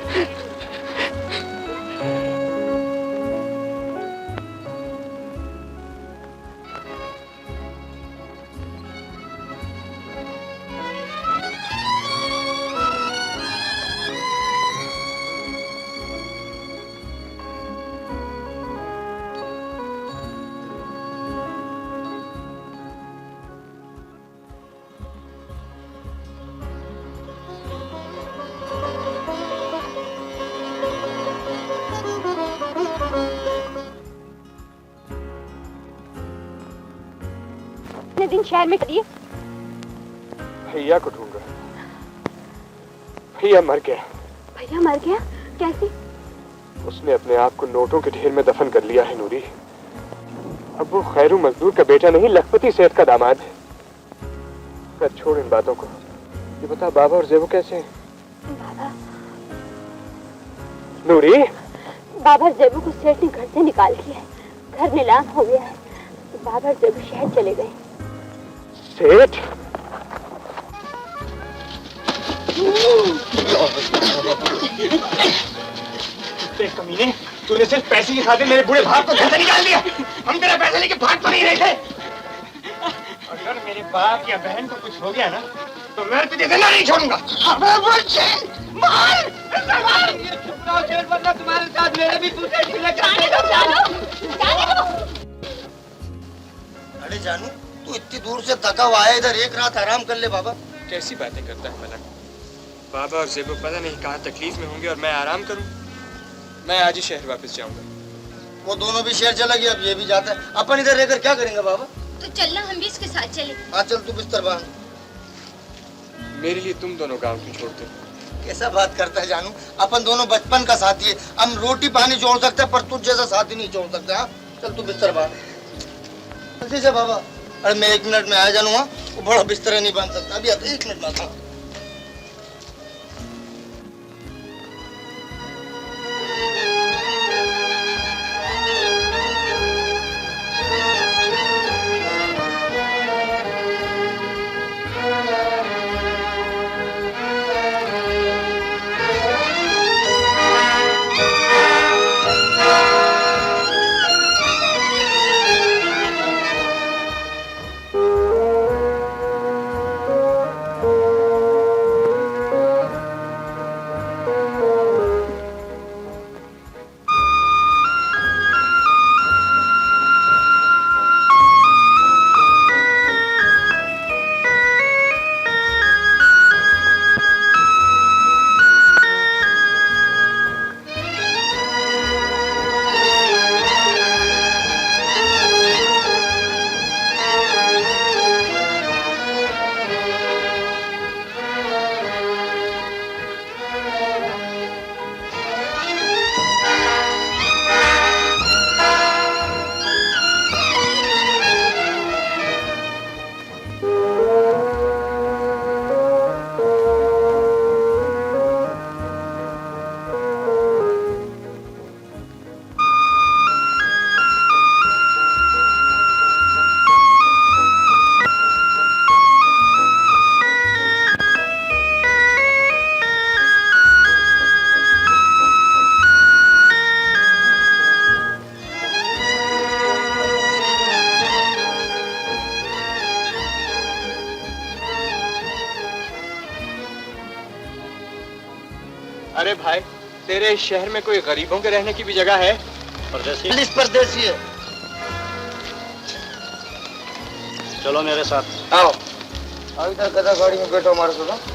दिन शहर में करिए। भैया को ढूंढ रहा। भैया मर गया। भैया मर गया? कैसे? उसने अपने आप को नोटों के ढेर में दफन कर लिया है नूरी। अब वो खैरू मजदूर का बेटा नहीं, लखपति सेठ का दामाद है। खैर छोड़ इन बातों को, ये बता बाबा और जेबू कैसे हैं? बाबा नूरी, बाबा जेबू को सेठ ने घर से निकाल दिया है, घर नीलाम हो गया है। बाबा और जेबू शहर चले गए। सेठ? कमीने, तूने सिर्फ पैसे की खातिर मेरे बूढ़े बाप को घर से निकाल दिया। हम तेरा पैसे लेके भाग तो नहीं रहे थे। अगर मेरे बाप या बहन को कुछ हो गया ना, तो मैं तुझे जिंदा नहीं छोड़ूंगा। मार! वरना तुम्हारे साथ मेरे भी दूसरे ढीले जाने दो। अरे जानू, तू इतनी दूर से थका हुआ है, इधर एक रात आराम कर ले बाबा। कैसी बातें करता है मलक? बाबा और ज़ेबो पता नहीं कहाँ तकलीफ में होंगे और मैं आराम करूं। मैं आज ही शहर वापस जाऊंगा। वो दोनों भी शहर चला गया, अब ये भी जाता है। अपन इधर रहकर क्या करेंगे बाबा? तो चलना, हम भी इसके साथ चले। हाँ चल, तू बिस्तर बांध। मेरे लिए तुम दोनों गांव क्यों छोड़ते? कैसा बात करता है जानू, अपन दोनों बचपन का साथी है। हम रोटी पानी जोड़ सकते हैं पर तुझ जैसा साथी नहीं जोड़ सकते। हाँ चल तू बिस्तर बांध। जल्दी से बाबा। अरे मैं 1 मिनट में आ जानू। हाँ वो बड़ा बिस्तर नहीं बांध सकता, अभी आता 1 मिनट में आता। अरे भाई, तेरे इस शहर में कोई गरीबों के रहने की भी जगह है? पुलिस परदेसी है। चलो मेरे साथ। आओ आओ इधर, गधा गाड़ी में बैठो हमारे साथ।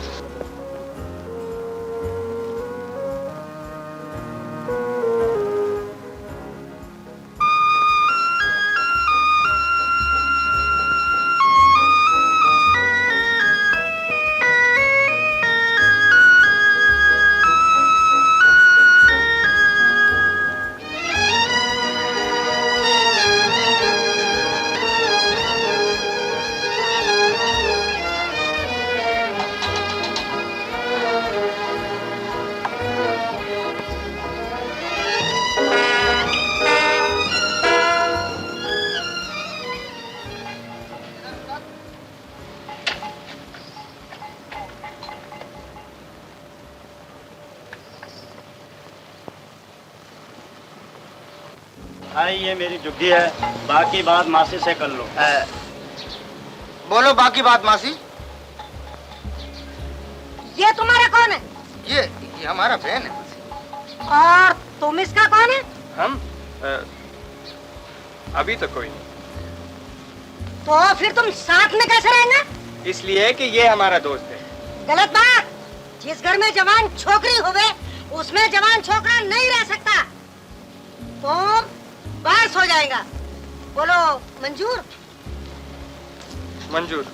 भाई ये मेरी जुग्गी है, बाकी बात मासी से कर लो। बोलो बाकी बात मासी। ये तुम्हारा कौन है? ये हमारा बहन है। और तुम इसका कौन है? हम अभी तो कोई नहीं। तो फिर तुम साथ में कैसे रहेंगे? इसलिए कि ये हमारा दोस्त है। गलत बात। जिस घर में जवान छोकरी होवे उसमें जवान छोकरा नहीं रह सकता। तो बस हो जाएगा। बोलो मंजूर? मंजूर।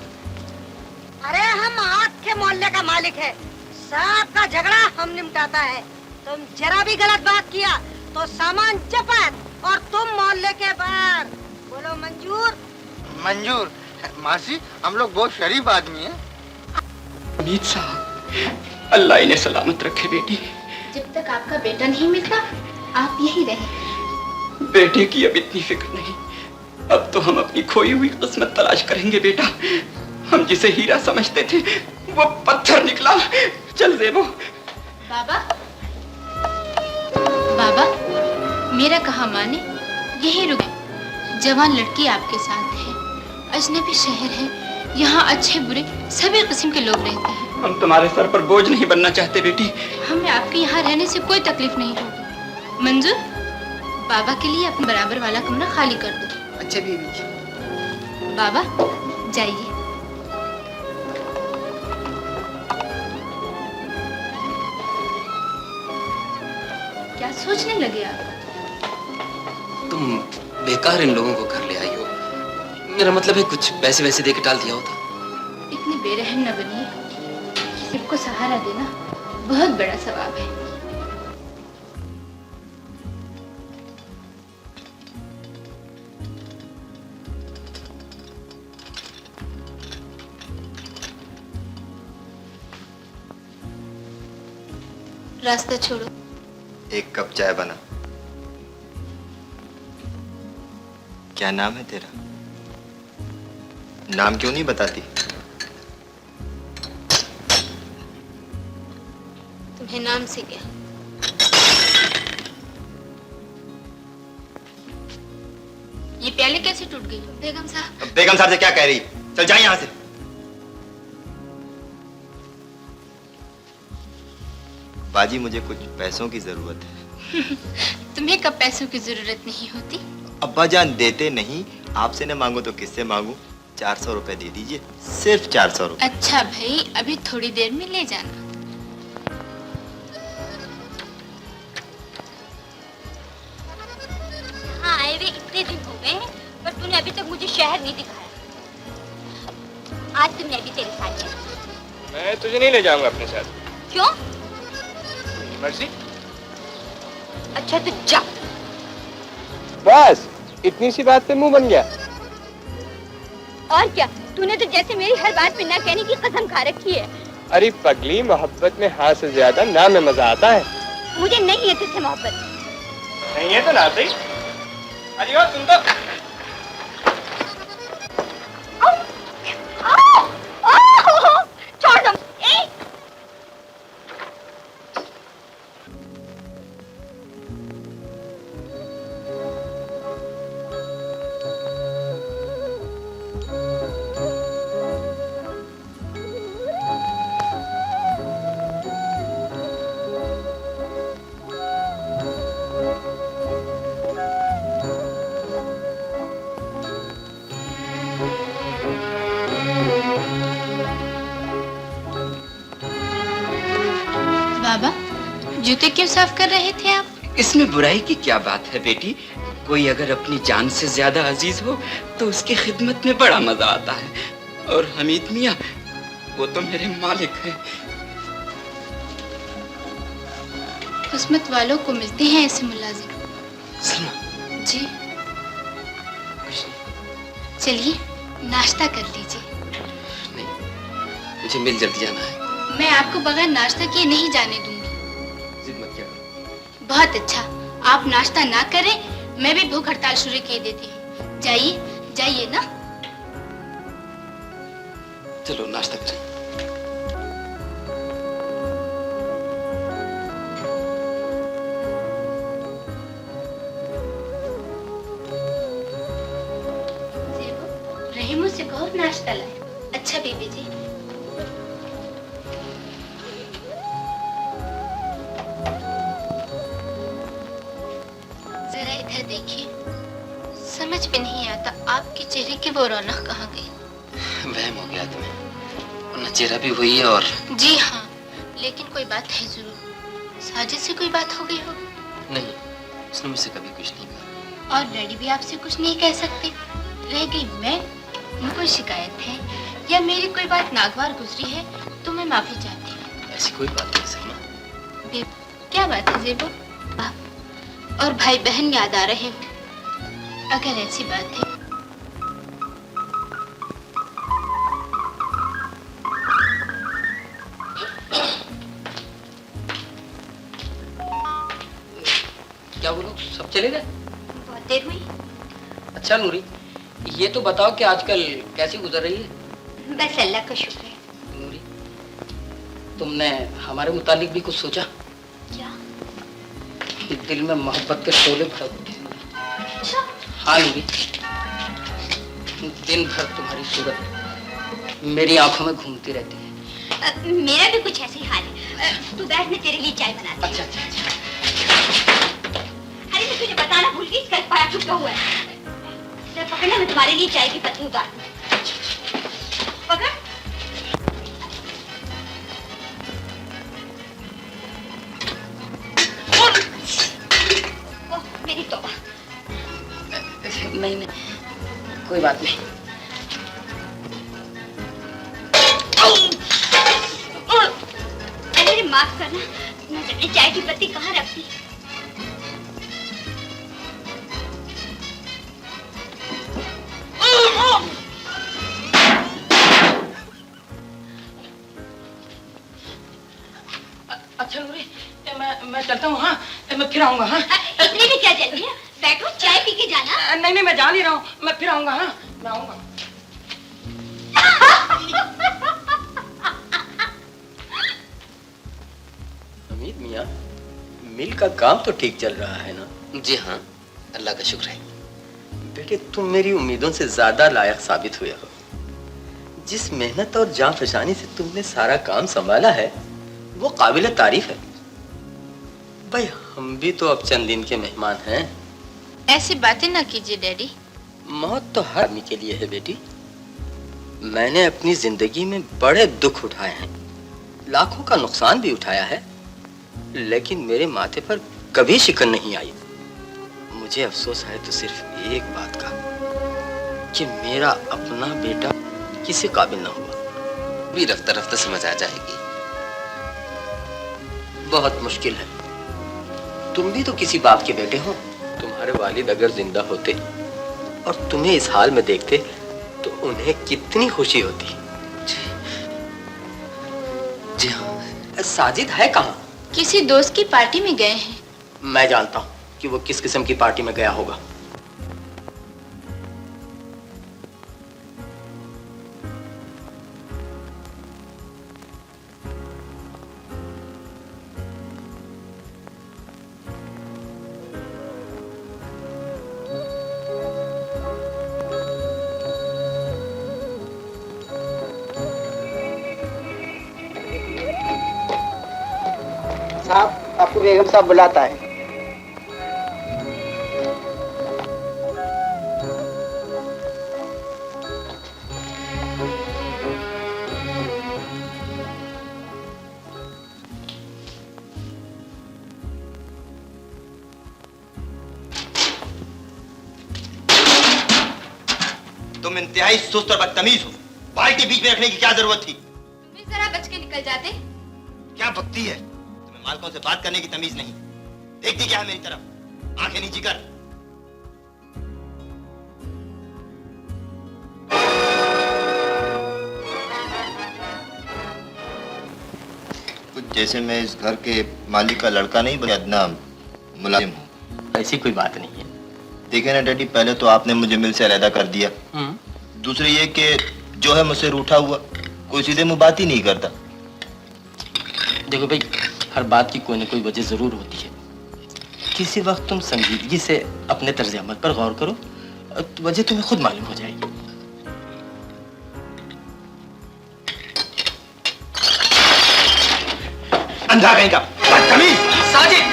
अरे हम आग के मोहल्ले का मालिक है, सबका झगड़ा हम निपटाता है। तुम जरा भी गलत बात किया तो सामान चपत और तुम मोहल्ले के बाहर। बोलो मंजूर? मंजूर। मासी हम लोग बहुत शरीफ आदमी हैं। हमीद साहब, अल्लाह इन्हें सलामत रखे बेटी। जब तक आपका बेटा नहीं मिलता आप यही रहे। बेटे की अब इतनी फिक्र नहीं, अब तो हम अपनी खोई हुई किस्मत तलाश करेंगे बेटा। हम जिसे हीरा समझते थे वो पत्थर निकला। चल जेबो। बाबा, बाबा, मेरा कहा माने, यही रुके। जवान लड़की आपके साथ है, अजनबी शहर है, यहाँ अच्छे बुरे सभी किस्म के लोग रहते हैं। हम तुम्हारे सर पर बोझ नहीं बनना चाहते बेटी। हमें आपके यहाँ रहने से कोई तकलीफ नहीं होगी। मंजूर, बाबा के लिए अपने बराबर वाला कमरा खाली कर दो। अच्छा बीबी जी। बाबा जाइए। क्या सोचने लगे आप? तुम बेकार इन लोगों को घर ले आई हो। मेरा मतलब है कुछ पैसे वैसे दे के टाल दिया होता। इतनी बेरहम न बनिए। किसी को सहारा देना बहुत बड़ा सवाब है। रास्ता छोड़ो। एक कप चाय बना। क्या नाम है तेरा? नाम क्यों नहीं बताती? तुम्हें नाम से क्या? ये प्याले कैसे टूट गई? बेगम साहब। बेगम साहब से क्या कह रही? चल जाए यहाँ से। बाजी, मुझे कुछ पैसों की जरूरत है। तुम्हें कब पैसों की जरूरत नहीं होती? अब्बा जान देते नहीं, आपसे न मांगो तो किससे मांगू? 400 रुपए दे दीजिए, सिर्फ 400 रुपए। अच्छा भाई, अभी थोड़ी देर में ले जाना। हाँ, आए हुए इतने दिन हो गए हैं, पर तूने अभी तक मुझे शहर नहीं दिखाया। आज तुमने अभी तेरे साथ चला। मैं तुझे नहीं ले जाऊंगा अपने साथ। क्यों? मर्जी। अच्छा तो जा। बस इतनी सी बात पे मुंह बन गया? और क्या, तूने तो जैसे मेरी हर बात पे ना कहने की कसम खा रखी है। अरे पगली, मोहब्बत में हाँ से ज्यादा ना में मजा आता है। मुझे नहीं है तुझसे मोहब्बत। नहीं है तो ना सही। अरे ओ तुम तो छोड़ दो। बाबा, जूते क्यों साफ कर रहे थे आप? इसमें बुराई की क्या बात है बेटी? कोई अगर अपनी जान से ज्यादा अजीज हो तो उसकी खिदमत में बड़ा मजा आता है। और हमीद मियाँ, वो तो मेरे मालिक हैं। किस्मत वालों को मिलते हैं ऐसे मुलाजिम। सलमा जी चलिए नाश्ता कर लीजिए। मुझे मिल जल्दी जाना है। मैं आपको बगैर नाश्ता किए नहीं जाने दूंगी। जिद मत किया करो। बहुत अच्छा, आप नाश्ता ना करें, मैं भी भूख हड़ताल शुरू कर देती हूँ। जाइए जाइए ना। चलो नाश्ता करें। रहीमू से कहो नाश्ता लाए। अच्छा बीबी जी। जरा इधर देखिए, समझ में नहीं आता आपके चेहरे की वो रौनक कहाँ गई? वहम हो गया तुम्हें, वरना चेहरा भी वही है। और जी हाँ, लेकिन कोई बात है जरूर। साजिद से कोई बात हो गई होगी? नहीं, उसने मुझसे कभी कुछ नहीं कहा। और डैडी भी आपसे कुछ नहीं कह सकते? रह गई मैं, कोई शिकायत है या मेरी कोई बात नागवार गुजरी है तो मैं माफी चाहती हूँ। ऐसी कोई बात नहीं सलमा। क्या बात है जेबो? आप और भाई बहन याद आ रहे हो? अगर ऐसी बात है क्या बोलो, सब चले गए? बहुत देर हुई। अच्छा नूरी, ये तो बताओ कि आजकल कैसी गुजर रही है? बस अल्लाह का शुक्र है। नूरी, तुमने हमारे मुतालिक भी कुछ सोचा? क्या? दिल में मोहब्बत के शोले भड़क उठे। हाँ नूरी, दिन भर तुम्हारी सूरत मेरी आंखों में घूमती रहती है। मेरा भी कुछ ऐसे ही हाल है। तू बैठ, मैं तेरे लिए चाय बनाती हूँ। अच्छा अच्छा अच्छा। अरे मैं तुझे बताना भूल गई, इसका पाया टूटा हुआ है। इसे पकड़ना, मैं तुम्हारे लिए चाय की पत्ती उतार दूँ। पकड़। ओह, मेरी तौबा। नहीं नहीं, कोई बात नहीं। अरे माफ करना, मैं जाने चाय की पत्ती कहाँ रख दी। अच्छा नूरी, मैं चलता हूँ। हाँ, मैं फिर आऊंगा। हाँ, इतनी भी क्या जल्दी है? बैठो, चाय पी के जाना। नहीं नहीं, मैं जा नहीं रहा हूँ, मैं फिर आऊंगा। हाँ, मैं आऊंगा। हमीद मियाँ, मिल का काम तो ठीक चल रहा है ना? जी हाँ, अल्लाह का शुक्र है। बेटे, तुम मेरी उम्मीदों से ज्यादा लायक साबित हुए हो। जिस मेहनत और जान फशानी से तुमने सारा काम संभाला है, वो काबिल तारीफ है। भाई, हम भी तो अब चंद दिन के मेहमान हैं। ऐसी बातें ना कीजिए डैडी। मौत तो हर आदमी के लिए है बेटी। मैंने अपनी जिंदगी में बड़े दुख उठाए हैं, लाखों का नुकसान भी उठाया है, लेकिन मेरे माथे पर कभी शिकन नहीं आई। मुझे अफसोस है तो सिर्फ एक बात का, कि मेरा अपना बेटा किसी काबिल ना हुआ। भी रफ्ता रफ्ता समझ आ जाएगी। बहुत मुश्किल है। तुम भी तो किसी बाप के बेटे हो। तुम्हारे वालिद अगर जिंदा होते और तुम्हें इस हाल में देखते तो उन्हें कितनी खुशी होती। जी हाँ। साजिद है कहाँ? किसी दोस्त की पार्टी में गए हैं। मैं जानता हूँ कि वो किस किस्म की पार्टी में गया होगा। साहब, आपको बेगम साहब बुलाता है। तुम इंतहाई सुस्त और बदतमीज हो। बाल्टी बीच में रखने की क्या जरूरत थी? तुम भी जरा बच के निकल जाते। क्या बकती है? तुम्हें मालकों से बात करने की तमीज नहीं। देखती क्या है मेरी तरफ? आंखें नीची कर। कुछ जैसे मैं इस घर के मालिक का लड़का नहीं बल्कि अदना मुलाजिम हूँ। ऐसी कोई बात नहीं है। देखिए ना डैडी, पहले तो आपने मुझे मिल से अलहदा कर दिया। दूसरी ये कि जो है मुझसे रूठा हुआ, कोई सीधे मुंह बात ही नहीं करता। देखो भाई, हर बात की कोई ना कोई वजह जरूर होती है। किसी वक्त तुम संजीदगी से अपने तर्ज अमल पर गौर करो, वजह तुम्हें खुद मालूम हो जाएगी। अंधा कहीं का बदतमीज। साजिद,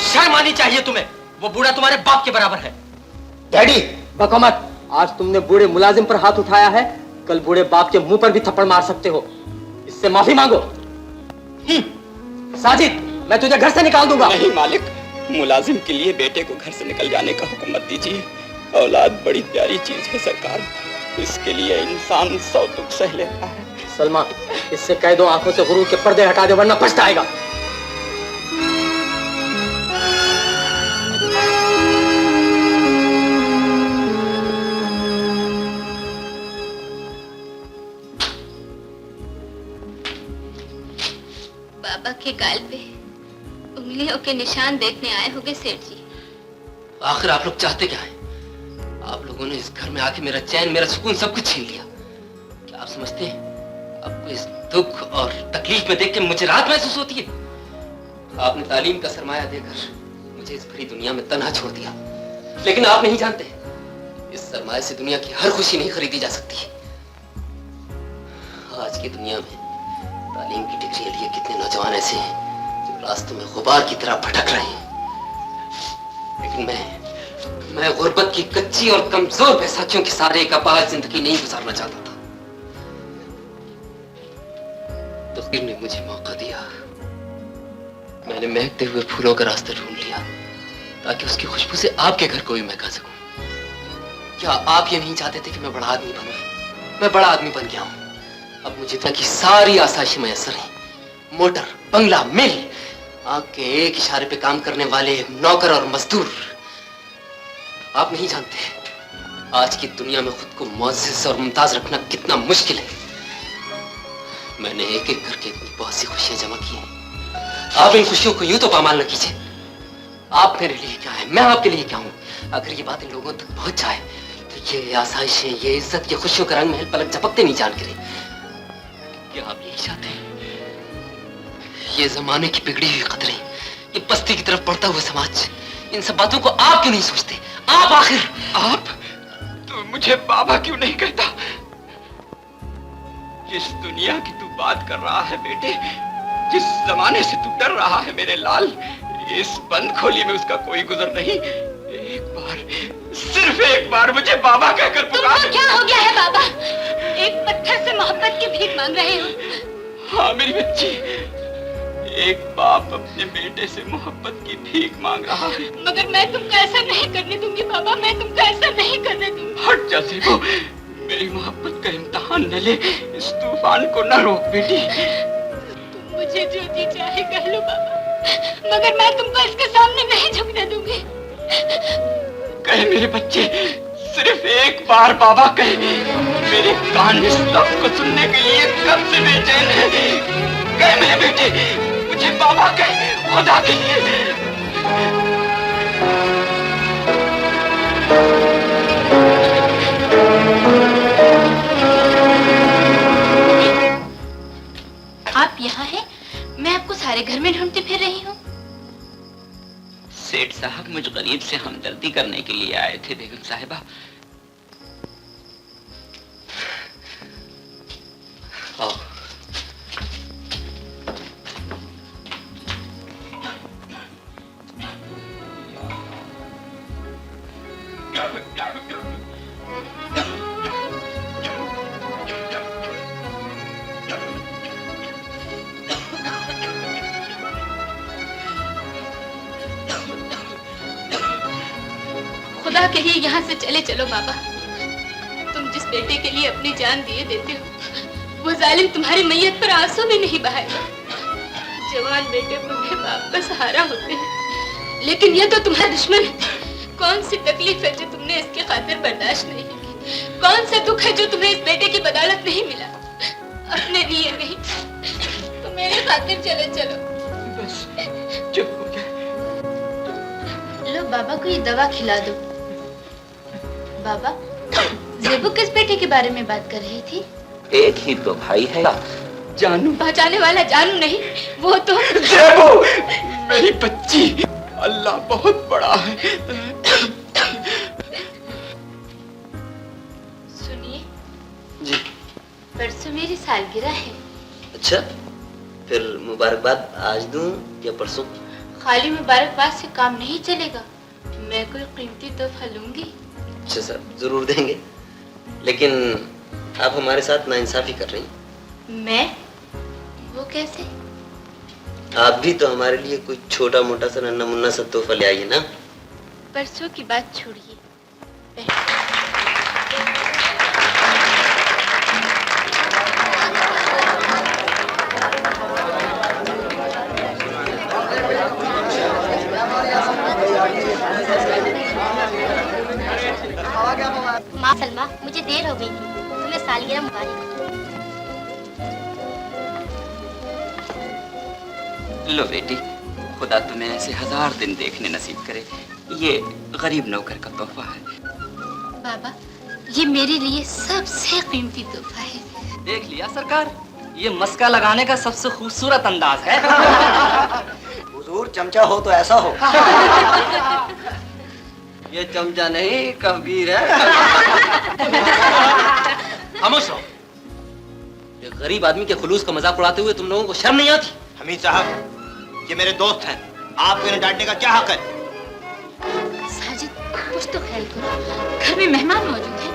शर्म आनी चाहिए तुम्हें। वो बूढ़ा तुम्हारे बाप के बराबर है। डैडी, बको मत। आज तुमने बूढ़े मुलाजिम पर हाथ उठाया है, कल बूढ़े बाप के मुंह पर भी थप्पड़ मार सकते हो। इससे माफी मांगो। साजिद, मैं तुझे घर से निकाल दूंगा। नहीं मालिक, मुलाजिम के लिए बेटे को घर से निकल जाने का हुक्म मत दीजिए। औलाद बड़ी प्यारी चीज है सरकार, इसके लिए इंसान 100 दुख सह लेता है। सलमा, इससे कह दो आंखों से गुरूर के पर्दे हटा दे, वरना पछताएगा। बाबा के गाल पे उंगलियों के निशान देखने आए होंगे सेठ जी। आखिर आप लोग चाहते क्या हैं? आप लोगों ने इस घर में आके मेरा चैन, मेरा सुकून सब कुछ छीन लिया। क्या आप समझते हैं आपको इस दुख और तकलीफ में देख के मुझे राहत महसूस होती है। आपने तालीम का सरमाया देकर मुझे इस भरी दुनिया में तन्हा छोड़ दिया, लेकिन आप नहीं जानते इस सरमाए से दुनिया की हर खुशी नहीं खरीदी जा सकती। आज की दुनिया में तालीम की डिग्री लिए कितने नौजवान ऐसे हैं जो रास्तों में गुबार की तरह भटक रहे हैं, लेकिन मैं गुर्बत की कच्ची और कमजोर बैसाखियों के सारे एक अपार जिंदगी नहीं गुजारना चाहता था। तकदीर ने मुझे मौका दिया। मैंने महकते हुए फूलों का रास्ता ढूंढ लिया ताकि उसकी खुशबू से आपके घर को भी महका सकूं। क्या आप ये नहीं चाहते थे कि मैं बड़ा आदमी बनूं? मैं बड़ा आदमी बन गया हूं। अब मुझे दुनिया की सारी आसाइशें मैसर हैं। मोटर, बंगला, मिल, आंख के एक इशारे पे काम करने वाले नौकर और मजदूर। आप नहीं जानते आज की दुनिया में खुद को मुअज़्ज़ज़ और मुमताज रखना कितना मुश्किल है। मैंने एक एक करके इतनी बहुत सी खुशियां जमा की हैं। आप इन खुशियों को यूं तो पामाल न कीजिए। आप मेरे लिए क्या है, मैं आपके लिए क्या हूं। अगर ये बात इन लोगों तक पहुंच जाए तो ये आसाइशें, ये इज्जत, ये खुशियों का रंग महल पलक झपकते नहीं जान गिरे। क्या आप यही चाहते हैं? ये जमाने की बिगड़ी हुई कदरें, ये पस्ती की तरफ बढ़ता हुआ समाज, इन सब बातों को आप क्यों नहीं सोचते? आप आखिर आप तो मुझे बाबा क्यों नहीं कहता? जिस दुनिया की तू बात कर रहा है बेटे, जिस जमाने से तू डर रहा है मेरे लाल, इस बंद खोली में उसका कोई गुजर नहीं। एक बार, सिर्फ एक बार मुझे बाबा कहकर पुकार। तुमको क्या हो गया है बाबा? एक पत्थर से मोहब्बत की भीख मांग रहे हो? हाँ मेरी बच्ची, एक बाप अपने बेटे से मोहब्बत की भीख मांग रहा है। मगर मैं तुमको ऐसा नहीं करने दूंगी बाबा, मैं तुमको ऐसा नहीं करने दूंगी। हट जा सेबो, मेरी मोहब्बत का इम्तिहान न ले, इस तूफान को न रोक बेटी। तुम मुझे जो जी चाहे कह लो बाबा, मगर मैं तुमको इसके सामने नहीं झुकने दूंगी। कहे मेरे बच्चे, सिर्फ एक बार बाबा कहे। मेरे कान इस लफ्ज़ को सुनने के लिए कब से बेचैन है। कहे मेरे बेटे, मुझे बाबा कहे, खुदा के लिए। आप यहाँ हैं? मैं आपको सारे घर में ढूंढती फिर रही हूँ। सेठ साहब मुझ गरीब से हमदर्दी करने के लिए आए थे बेगम साहिबा। आओ। खुदा के लिए यहाँ से चले चलो बाबा। तुम जिस बेटे के लिए अपनी जान दिए देते हो, वो जालिम तुम्हारी मैयत पर आंसू भी नहीं बहाएगा। जवान बेटे बूढ़े बाप का सहारा होते हैं, लेकिन ये तो तुम्हारा दुश्मन है। कौन सी तकलीफ है जो तुमने इसके खातिर बर्दाश्त नहीं की? कौन सा दुख है जो तुम्हें इस बेटे की बदौलत नहीं मिला? अपने लिए नहीं तो मेरे खातिर चले चलो। बस चुप हो जा। लो बाबा को ये दवा खिला दो। बाबा, ज़ेबू किस बेटे के बारे में बात कर रही थी? एक ही तो भाई है, जानू। पहचाने वाला जानू नहीं, वो तो ज़ेबू, मेरी बच्ची। अल्लाह बहुत बड़ा है। सुनिए जी। परसों मेरी सालगिरह है। अच्छा, फिर मुबारकबाद आज दूं या परसों? खाली मुबारकबाद से काम नहीं चलेगा, मैं कोई कीमती तोहफा लूंगी। अच्छा सर, जरूर देंगे, लेकिन आप हमारे साथ नाइंसाफी कर रही हैं। मैं? वो कैसे? आप भी तो हमारे लिए कोई छोटा मोटा सा नन्ना मुन्ना सा तोहफा ले आइए ना। परसों की बात छोड़िए। माँ सलमा, मुझे देर हो गई थी। तुम्हें सालगिरह मुबारक। लो बेटी, खुदा तुम्हें ऐसे 1000 दिन देखने नसीब करे। ये गरीब नौकर का तोहफा है। बाबा, ये मेरे लिए सबसे कीमती तोहफा है। देख लिया सरकार, ये मस्का लगाने का सबसे खूबसूरत अंदाज है। हुजूर चमचा हो तो ऐसा हो। ये चमचा नहीं कबीर है। खामोश रहो। ये गरीब आदमी के खुलूस का मजाक उड़ाते हुए तुम लोगों को शर्म नहीं आती? हमीद साहब, ये मेरे दोस्त हैं, आपको इन्हें डांटने का क्या हक है? साजिद, कुछ तो ख्याल करो, घर में मेहमान मौजूद हैं।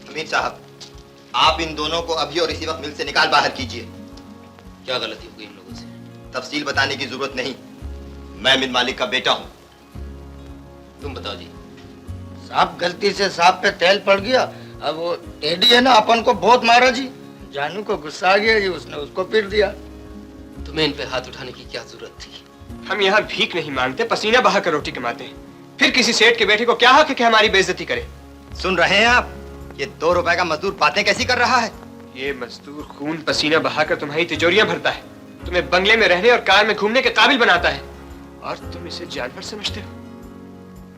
हमीद साहब, आप इन दोनों को अभी और इसी वक्त मिल से निकाल बाहर कीजिए। क्या गलती हो गई इन लोगों से? तफसील बताने की जरूरत नहीं, मैं मिल मालिक का बेटा हूँ। तुम बताओ जी। साहब गलती से सांप पे तेल पड़ गया। अब वो टेडी है ना, अपन को बहुत मारा जी। जानू को गुस्सा आ गया जी, उसने उसको पीट दिया। तुम्हें इन पे हाथ उठाने की क्या जरूरत थी? हम यहाँ भीख नहीं मांगते, पसीना बहा कर रोटी कमाते हैं। फिर किसी सेठ के बेटे को क्या हक है कि हमारी बेइज्जती करे? सुन रहे हैं आप? ये 2 रुपए का मजदूर बातें कैसी कर रहा है? ये मजदूर खून पसीना बहाकर तुम्हारी तिजोरियां भरता है, तुम्हें बंगले में रहने और कार में घूमने के काबिल बनाता है, और तुम इसे जानवर समझते हो?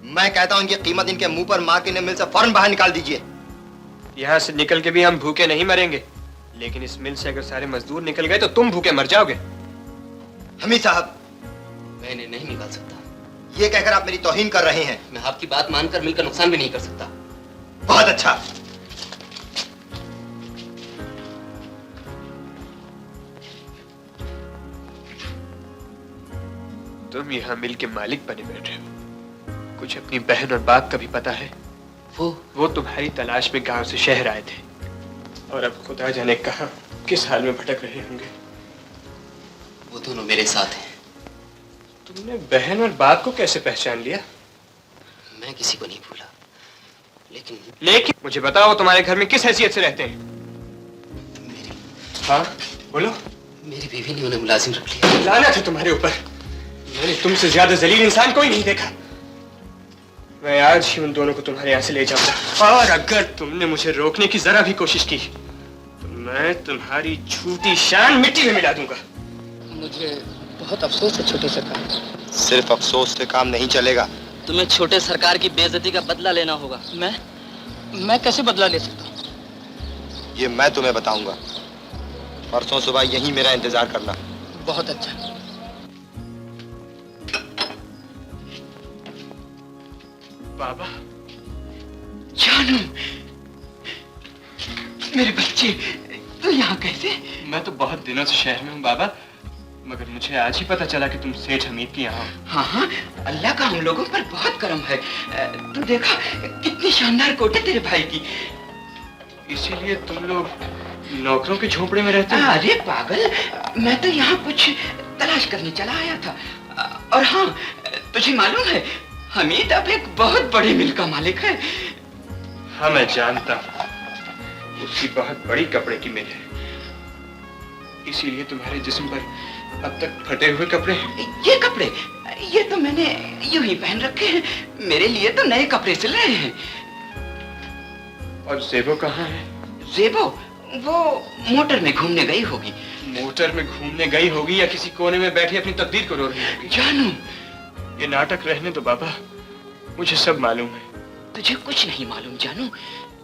मैं कहता हूँ इनकी कीमत इनके मुंह पर मार के इन्हें मिल से फौरन बाहर निकाल दीजिए। यहाँ से निकल के भी हम भूखे नहीं मरेंगे, लेकिन इस मिल से अगर सारे मजदूर निकल गए तो तुम भूखे मर जाओगे। हमीद साहब, मैं इन्हें नहीं निकाल सकता। ये कहकर आप मेरी तौहीन कर रहे हैं। मैं आपकी बात मानकर मिल का नुकसान भी नहीं कर सकता। बहुत अच्छा। तुम यहाँ मिल के मालिक बने बैठे हो, कुछ अपनी बहन और बाप का भी पता है? वो तुम्हारी तलाश में गांव से शहर आए थे, और अब खुदा जाने कहां किस हाल में भटक रहे होंगे। वो दोनों मेरे साथ हैं। तुमने बहन और बाप को कैसे पहचान लिया? मैं किसी को नहीं भूला, लेकिन मुझे बताओ, तुम्हारे घर में किस हैसियत से रहते हैं? हाँ बोलो। मेरी बीवी ने उन्हें मुलाजिम रख लिया। लानत है तुम्हारे ऊपर, मैंने तुमसे ज्यादा जलील इंसान कोई नहीं देखा। मैं आज ही उन दोनों को तुम्हारे यहाँ से ले जाऊंगा, और अगर तुमने मुझे रोकने की जरा भी कोशिश की तो मैं तुम्हारी झूठी शान मिट्टी में मिला दूंगा। मुझे बहुत अफसोस है छोटे सरकार। सिर्फ अफसोस से काम नहीं चलेगा। तुम्हें छोटे सरकार की बेइज्जती का बदला लेना होगा। मैं कैसे बदला ले सकता हूँ? ये मैं तुम्हें बताऊंगा। परसों सुबह यहीं मेरा इंतजार करना। बहुत अच्छा। बाबा, जानू, मेरे बच्चे, तू यहाँ कैसे? मैं तो बहुत दिनों से शहर में हूँ बाबा, मगर मुझे आज ही पता चला कि तुम सेठ हमीद के यहाँ हो। हाँ हाँ, अल्लाह का हम लोगों पर बहुत करम है। तू देखा कितनी शानदार कोट है तेरे भाई की। इसीलिए तुम लोग नौकरों के झोपड़े में रहते हो? अरे पागल, मैं तो यहाँ कुछ तलाश करने चला आया था। और हाँ, तुझे मालूम है हमीद अब एक बहुत बड़ी मिल का मालिक है। हाँ मैं जानता हूँ, उसकी बहुत बड़ी कपड़े की मिल है, इसीलिए तुम्हारे जिस्म पर अब तक फटे हुए कपड़े हैं। ये कपड़े, ये तो मैंने यूं ही पहन रखे हैं, मेरे लिए तो नए कपड़े सिल रहे हैं। और ज़ेबो कहाँ है? ज़ेबो, वो मोटर में घूमने गई होगी। मोटर में घूमने गई होगी या किसी कोने में बैठी अपनी तकदीर को रो रही होगी। जानू, ये नाटक रहने दो बाबा, मुझे सब मालूम है। तुझे कुछ नहीं मालूम जानू,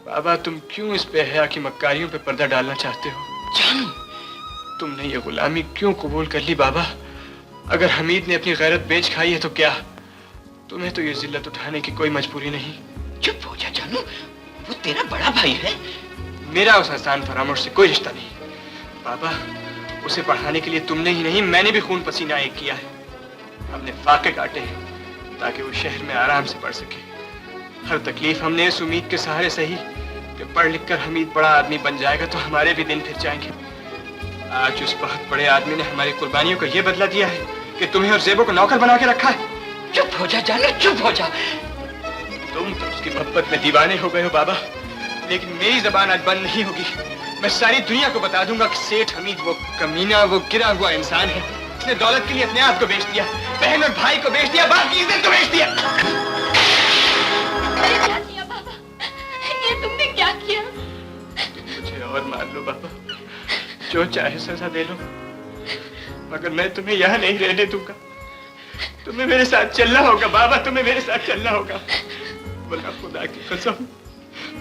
बाबा तुम क्यों इस बेहया की मक्कारियों पे पर्दा डालना चाहते हो? जानू, तुमने ये गुलामी क्यों कबूल कर ली बाबा? अगर हमीद ने अपनी गैरत बेच खाई है तो क्या? तुम्हें तो ये जिल्लत उठाने की कोई मजबूरी नहीं। चुप हो जा जानू, वो तेरा बड़ा भाई है। मेरा उस हसन फरामोश से कोई रिश्ता नहीं बाबा। उसे पढ़ाने के लिए तुमने ही नहीं, मैंने भी खून पसीना एक किया है। हमने फाके काटे हैं ताकि वो शहर में आराम से पढ़ सके। हर तकलीफ हमने इस उम्मीद के सहारे सही कि पढ़ लिख कर हमीद बड़ा आदमी बन जाएगा तो हमारे भी दिन फिर जाएंगे। आज उस बहुत बड़े आदमी ने हमारी कुर्बानियों का ये बदला दिया है कि तुम्हें और ज़ेबो को नौकर बना के रखा है। चुप हो जा जानू, चुप हो जा। तुम तो उसकी मोहब्बत में दीवाने हो गए हो बाबा, लेकिन मेरी जबान आज बंद नहीं होगी। मैं सारी दुनिया को बता दूंगा कि सेठ हमीद वो कमीना, वो गिरा हुआ इंसान है। उसने दौलत के लिए अपने आप को बेच दिया, बहन और भाई को बेच दिया, बाप की इज्जत को बेच दिया। क्या किया बाबा? ये तुमने क्या किया? तुम मुझे और मार लो बाबा, जो चाहे सजा दे लो, मगर मैं तुम्हें यहाँ नहीं रहने दूंगा। तुम्हें मेरे साथ चलना होगा बाबा, तुम्हें मेरे साथ चलना होगा। वरना खुदा की कसम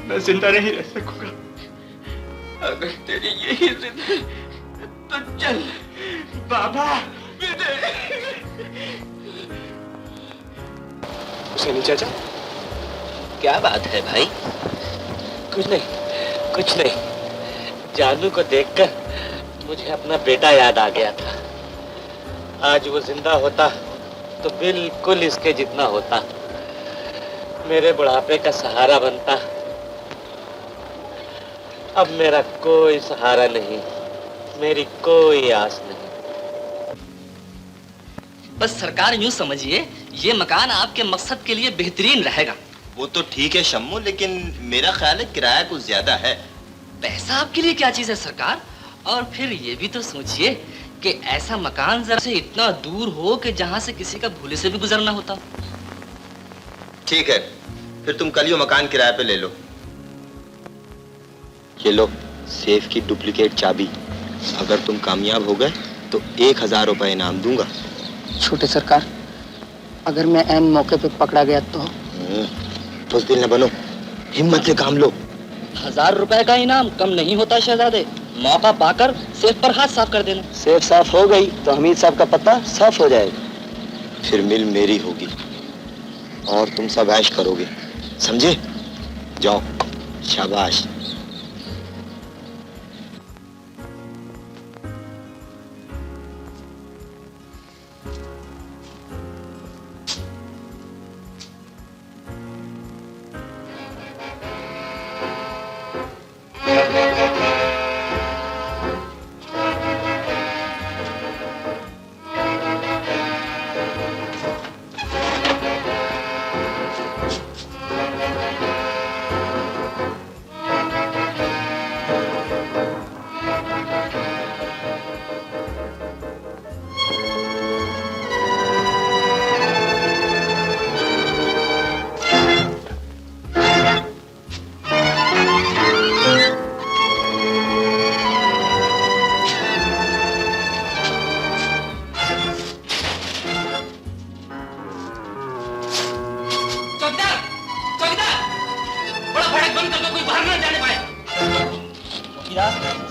मैं जिंदा नहीं रह सकूंगा। अगर तेरी यही जिद है तो चल बाबा। हुसैनी चाचा, क्या बात है भाई? कुछ नहीं, कुछ नहीं। जानू को देखकर मुझे अपना बेटा याद आ गया था। आज वो जिंदा होता तो बिल्कुल इसके जितना होता, मेरे बुढ़ापे का सहारा बनता। अब मेरा कोई सहारा नहीं, मेरी कोई आस नहीं। बस सरकार यूं समझिए, ये मकान आपके मकसद के लिए बेहतरीन रहेगा। वो तो ठीक है शम्मू, लेकिन मेरा ख्याल है किराया कुछ ज्यादा है। पैसा आपके लिए क्या चीज है सरकार? और फिर ये भी तो सोचिए कि ऐसा मकान जरा से इतना दूर हो कि जहां से किसी का भूले से भी गुजरना होता। ठीक है, फिर तुम कल ही वो मकान किराए पे ले लो। ये लो सेफ की डुप्लीकेट चाबी। अगर तुम कामयाब हो गए तो 1000 रुपए इनाम दूंगा। छोटे सरकार, अगर मैं ऐन मौके पे पकड़ा गया तो? बुज़दिल न बनो, हिम्मत से काम लो। 1000 रुपए का इनाम कम नहीं होता शहजादे। मौका पाकर सेफ पर हाथ साफ कर देना। सेफ साफ हो गई तो हमीद साहब का पता साफ हो जाएगा। फिर मिल मेरी होगी और तुम सब ऐश करोगे, समझे? जाओ, शाबाश।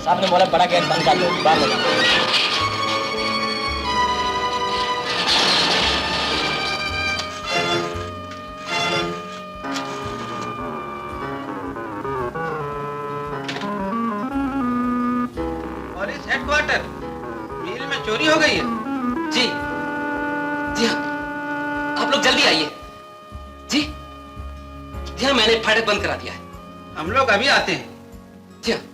साहब ने बोला बड़ा गेट बंद कर दो, बाहर लगा। पुलिस हेडक्वार्टर, मिल में चोरी हो गई है। जी जी हाँ, आप लोग जल्दी आइए। जी जी हाँ, मैंने फाटक बंद करा दिया है। हम लोग अभी आते हैं। जी हाँ।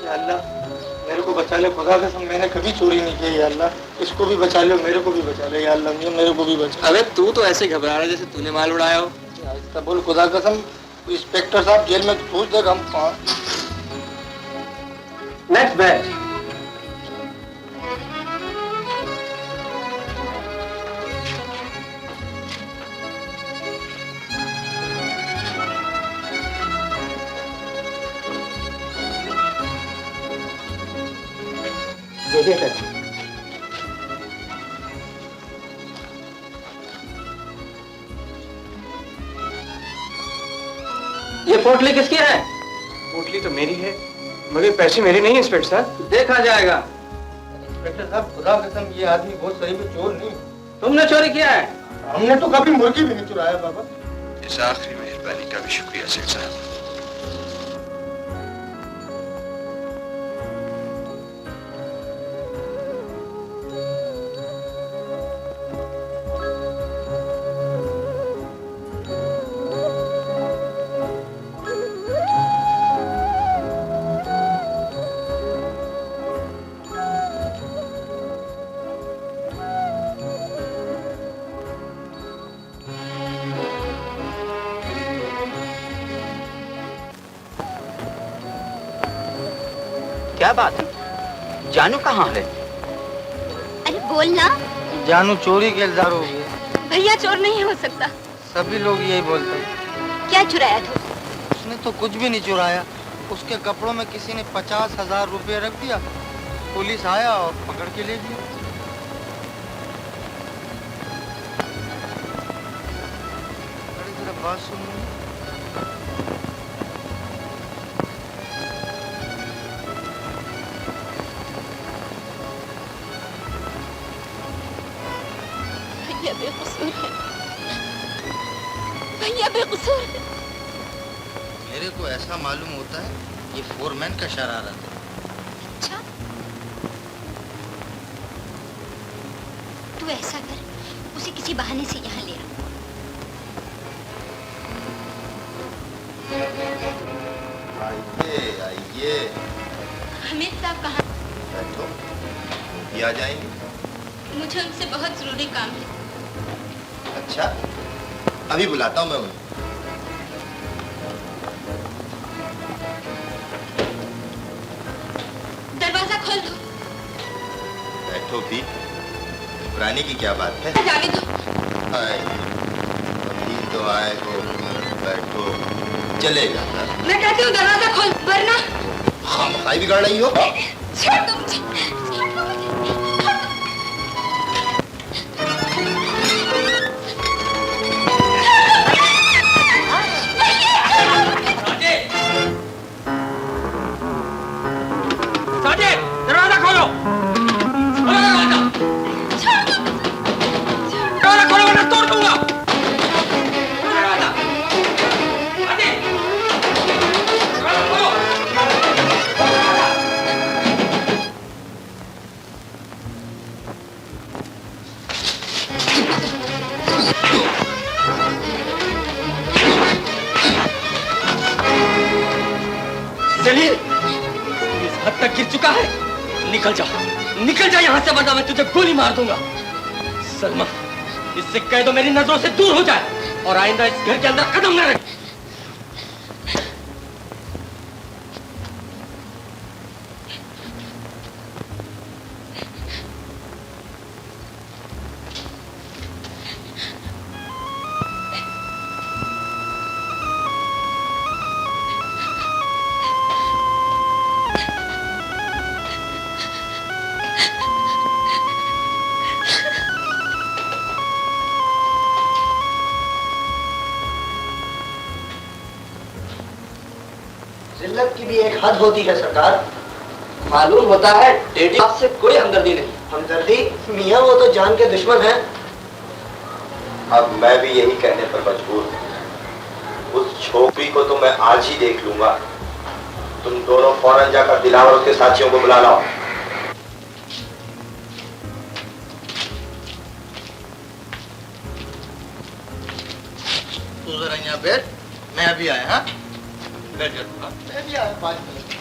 या अल्लाह मेरे को बचा ले, खुदा कसम मैंने कभी चोरी नहीं की या अल्लाह, इसको भी बचा लो, मेरे को भी बचा ले या अल्लाह, मेरे को भी बचा। अबे तू तो ऐसे घबरा रहा है जैसे तूने माल उड़ाया हो। ऐसा बोल, खुदा कसम इंस्पेक्टर साहब जेल में पूछ देगा हम कहाँ। Next batch. देखिए सर, ये पोटली किसकी है? पोटली तो मेरी है, मगर पैसे मेरे नहीं है इंस्पेक्टर साहब। देखा जाएगा। इंस्पेक्टर साहब खुदा कसम ये आदमी बहुत सही में चोर नहीं। तुमने चोरी किया है? हमने तो कभी मुर्गी भी नहीं चुराया बाबा। इस आखिरी मेहरबानी का भी शुक्रिया सेठ साहब। क्या बात है? जानू कहाँ है? अरे बोल ना। जानू चोरी के इल्जाम हो गए। भैया चोर नहीं हो सकता। सभी लोग यही बोलते हैं। क्या चुराया था? उसने तो कुछ भी नहीं चुराया, उसके कपड़ों में किसी ने 50,000 रुपये रख दिया, पुलिस आया और पकड़ के ले गया। अरे जरा बात सुनो। भैया बेकसूर है, भैया बेकसूर है। मेरे को ऐसा मालूम होता है ये फोरमैन का शरारत है। अच्छा, तू ऐसा कर, उसे किसी बहाने से यहाँ ले आ। आइए आइए, हमीद साहब कहाँ? बैठो, ये आ जाएंगे। मुझे उनसे बहुत जरूरी काम है। अच्छा, अभी बुलाता हूँ मैं उन्हें। दरवाजा खोल दो। बैठो भी, घबराने की क्या बात है? जाने दो। आए, अभी तो आए हो, बैठो, चलेगा ना? मैं कहती हूँ दरवाजा खोल, वरना खामखाई बिगाड़ रही हो। छोड़ दो मुझे। दरवाजा खोलो, दरवाजा खोलो वरना तोड़ दूंगा। जलील इस हद तक गिर चुका है, निकल जा यहाँ से, वरना मैं तुझे गोली मार दूंगा। सलमा, इससे कह दो मेरी नजरों से दूर हो जाए और आइंदा इस घर के अंदर कदम न रखे। जिल्लत की भी एक हद होती है सरकार। मालूम होता है डेडी आपसे कोई हमदर्दी नहीं। हमदर्दी? मियाँ वो तो जान के दुश्मन हैं। अब मैं भी यही कहने पर मजबूर हूँ। उस छोकरी को तो मैं आज ही देख लूंगा। तुम दोनों फौरन जाकर दिलावर उसके साथियों को बुला लाओ। तू जरा यहाँ बैठ, मैं अभी आया। हाँ बैठ जा, मैं भी आया 5 मिनट।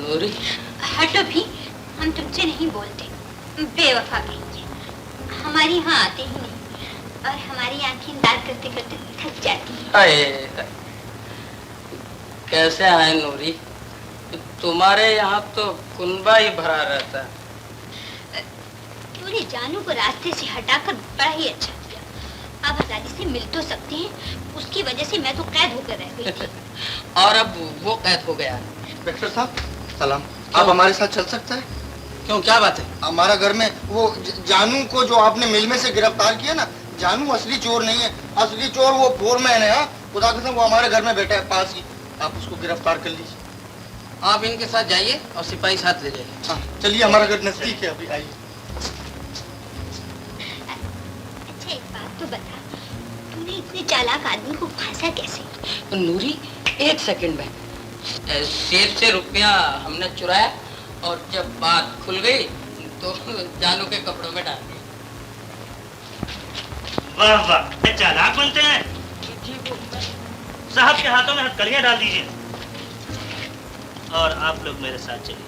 नूरी हटो भी, हम तुमसे नहीं बोलते, बेवफा कहेंगे। हमारे यहाँ आते ही नहीं और हमारी आंखें लाल करते करते थक जाती हैं। अरे कैसे आए नूरी, तुम्हारे यहाँ तो कुनबा ही भरा रहता है। तूने जानू को रास्ते से हटाकर बड़ा ही अच्छा किया। अब आजादी से मिल तो सकते हैं, उसकी वजह से मैं तो कैद होकर रह गई थी। और अब वो कैद हो गया। इंस्पेक्टर साहब सलाम, आप हमारे साथ चल सकते हैं? क्यों, क्या बात है? हमारा घर में वो जानू को जो आपने मिल में से गिरफ्तार किया ना, जानू असली चोर नहीं है, असली चोर वो फोरमैन है। खुदा कसम वो हमारे घर में बैठा है पास ही, आप उसको गिरफ्तार कर लीजिए। आप इनके साथ जाइए और सिपाही साथ ले जाइए। हाँ चलिए, हमारा घर नजदीक है, अभी आइए। अच्छा एक बात तो बता, तूने इतने चालाक आदमी को फंसा कैसे? नूरी एक सेकंड में, सेठ से रुपया हमने चुराया और जब बात खुल गई तो जानू के कपड़ों में डाल दिया। वाह वाह, चालाक बनते हैं। साहब के हाथों में हथकड़ियां डाल दीजिए और आप लोग मेरे साथ चलिए।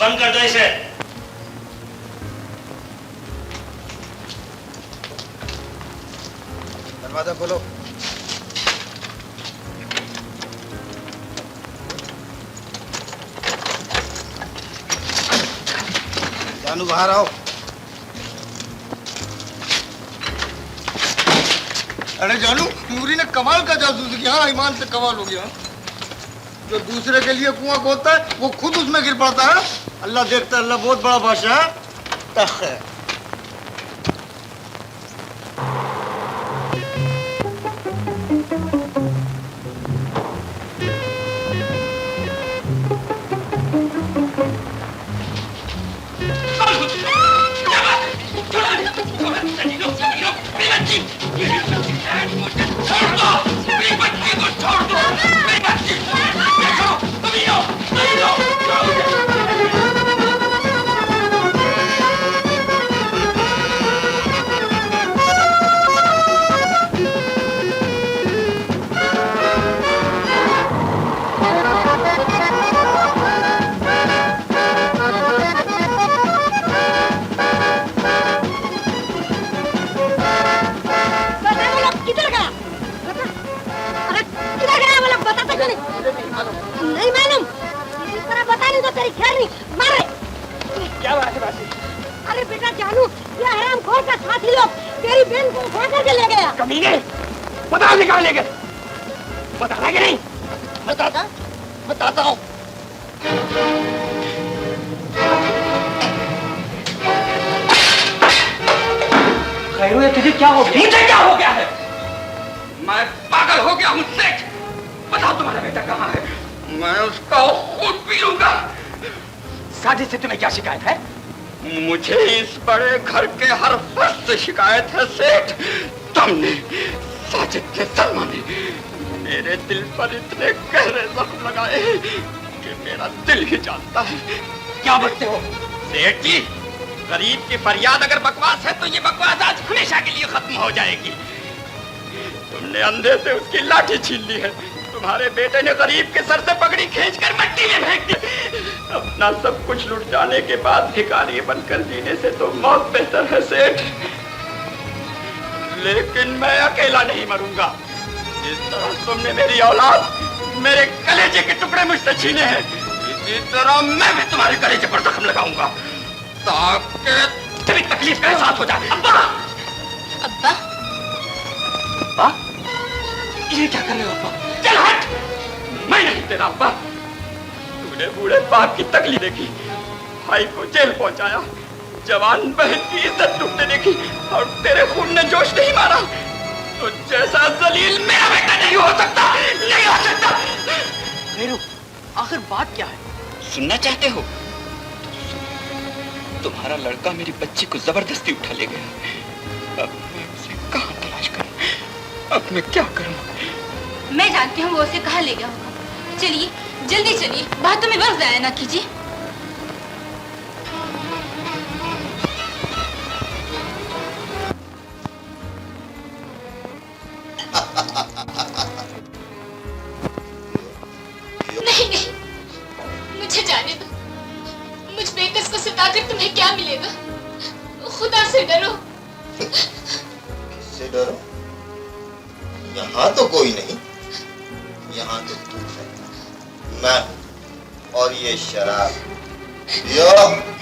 बंद कर दो इसे। दरवाजा खोलो। जानू बाहर आओ। अरे जानू, नूरी ने कमाल का जासूस किया। हाँ, ईमान से कमाल हो गया। जो दूसरे के लिए कुआं खोदता है वो खुद उसमें गिर पड़ता है। अल्लाह देखता है, अल्लाह बहुत बड़ा बादशाह है। तख है। नहीं मालूम, इस तरह बता नहीं तो तेरी खैर नहीं। मारे। क्या बात है बासी? अरे बेटा जानू, ये हरामखोर का साथी लोग तेरी बहन को उठा करके ले गया। कमीने, बता निकाल ले गए। बताना कि नहीं? बताता हूँ। खैरू, ये तुझे क्या हो गया? मुझे क्या हो गया है? मैं पागल हो गया हूँ सेठ। बताओ तुम्हारा बेटा कहाँ है? मैं उसका खून पी लूंगा। साजिद से तुम्हें क्या शिकायत है? मुझे इस बड़े घर के हर फर्द से शिकायत है सेठ। तुमने, साजिद के सलमा ने मेरे दिल पर इतने गहरे जख्म लगाए कि मेरा दिल ही जानता है। क्या बकते हो? सेठ जी, गरीब की फरियाद अगर बकवास है तो ये बकवास आज हमेशा के लिए खत्म हो जाएगी। तुमने अंधे से उसकी लाठी छीन ली है। तुम्हारे बेटे ने गरीब के सर से पगड़ी खींचकर मिट्टी में फेंक दी। अपना सब कुछ लुट जाने के बाद भिखारी बनकर जीने से तो मौत बेहतर है सेठ। लेकिन मैं अकेला नहीं मरूंगा। जिस तरह तुमने मेरी औलाद, मेरे कलेजे के टुकड़े मुझसे छीने हैं, इसी तरह मैं भी तुम्हारे कलेजे पर जख्म लगाऊंगा ताकि तेरी तकलीफ का एहसास हो जाए। अब्बा! अब्बा? अब्बा? ये क्या कर रहे हो अब्बा? चल हट! मैं नहीं तेरा अब्बा। तूने बूढ़े बाप की तकलीफ देखी, भाई को जेल पहुंचाया, जवान बहन की इज्जत टूटने देखी और तेरे खून ने जोश नहीं मारा। तो जैसा जलील मेरा बेटा नहीं हो सकता, नहीं हो सकता। खैरू, आखिर बात क्या है? सुनना चाहते हो? तुम्हारा लड़का मेरी बच्ची को जबरदस्ती उठा ले गया। अब मैं उसे कहाँ तलाश करूं? अब मैं क्या करूं? मैं जानती हूँ वो उसे कहाँ ले गया होगा। चलिए जल्दी चलिए, बातों में वक्त जाया ना कीजिए। डरो, यहाँ तो कोई नहीं, यहाँ तो तू है, मैं हूँ, और ये शराब पियो।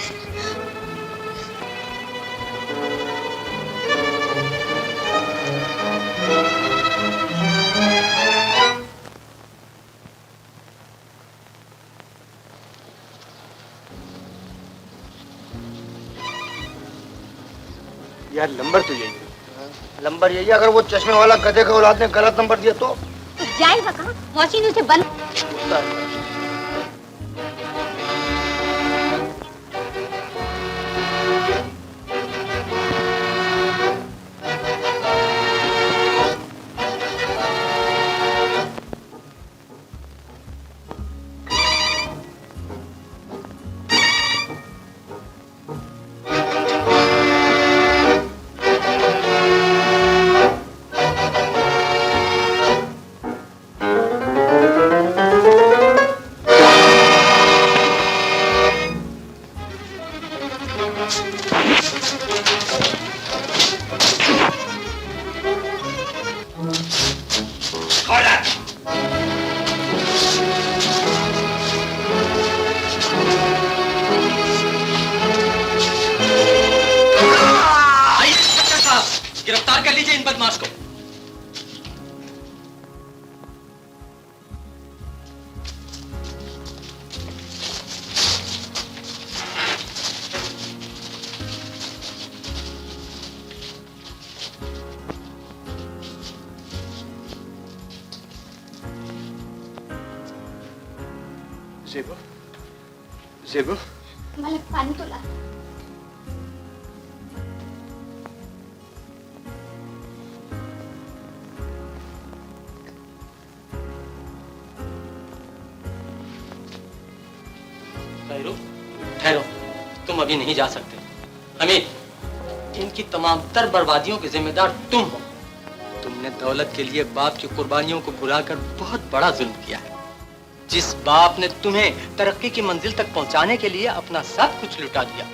यार नंबर तो यही है। नंबर यही है, अगर वो चश्मे वाला गधे के औलाद ने गलत नंबर दिया तो जाएगा कहाँ? मौसी ने उसे बंद गिरफ्तार कर लीजिए इन बदमाश को। ज़ेबो, ज़ेबो, मलिक पानी तो ला। ठहरो, तुम अभी नहीं जा सकते। हमीद, इनकी तमाम तर बर्बादियों के जिम्मेदार तुम हो। तुमने दौलत के लिए बाप की कुर्बानियों को भुलाकर बहुत बड़ा जुल्म किया है। जिस बाप ने तुम्हें तरक्की की मंजिल तक पहुंचाने के लिए अपना सब कुछ लुटा दिया,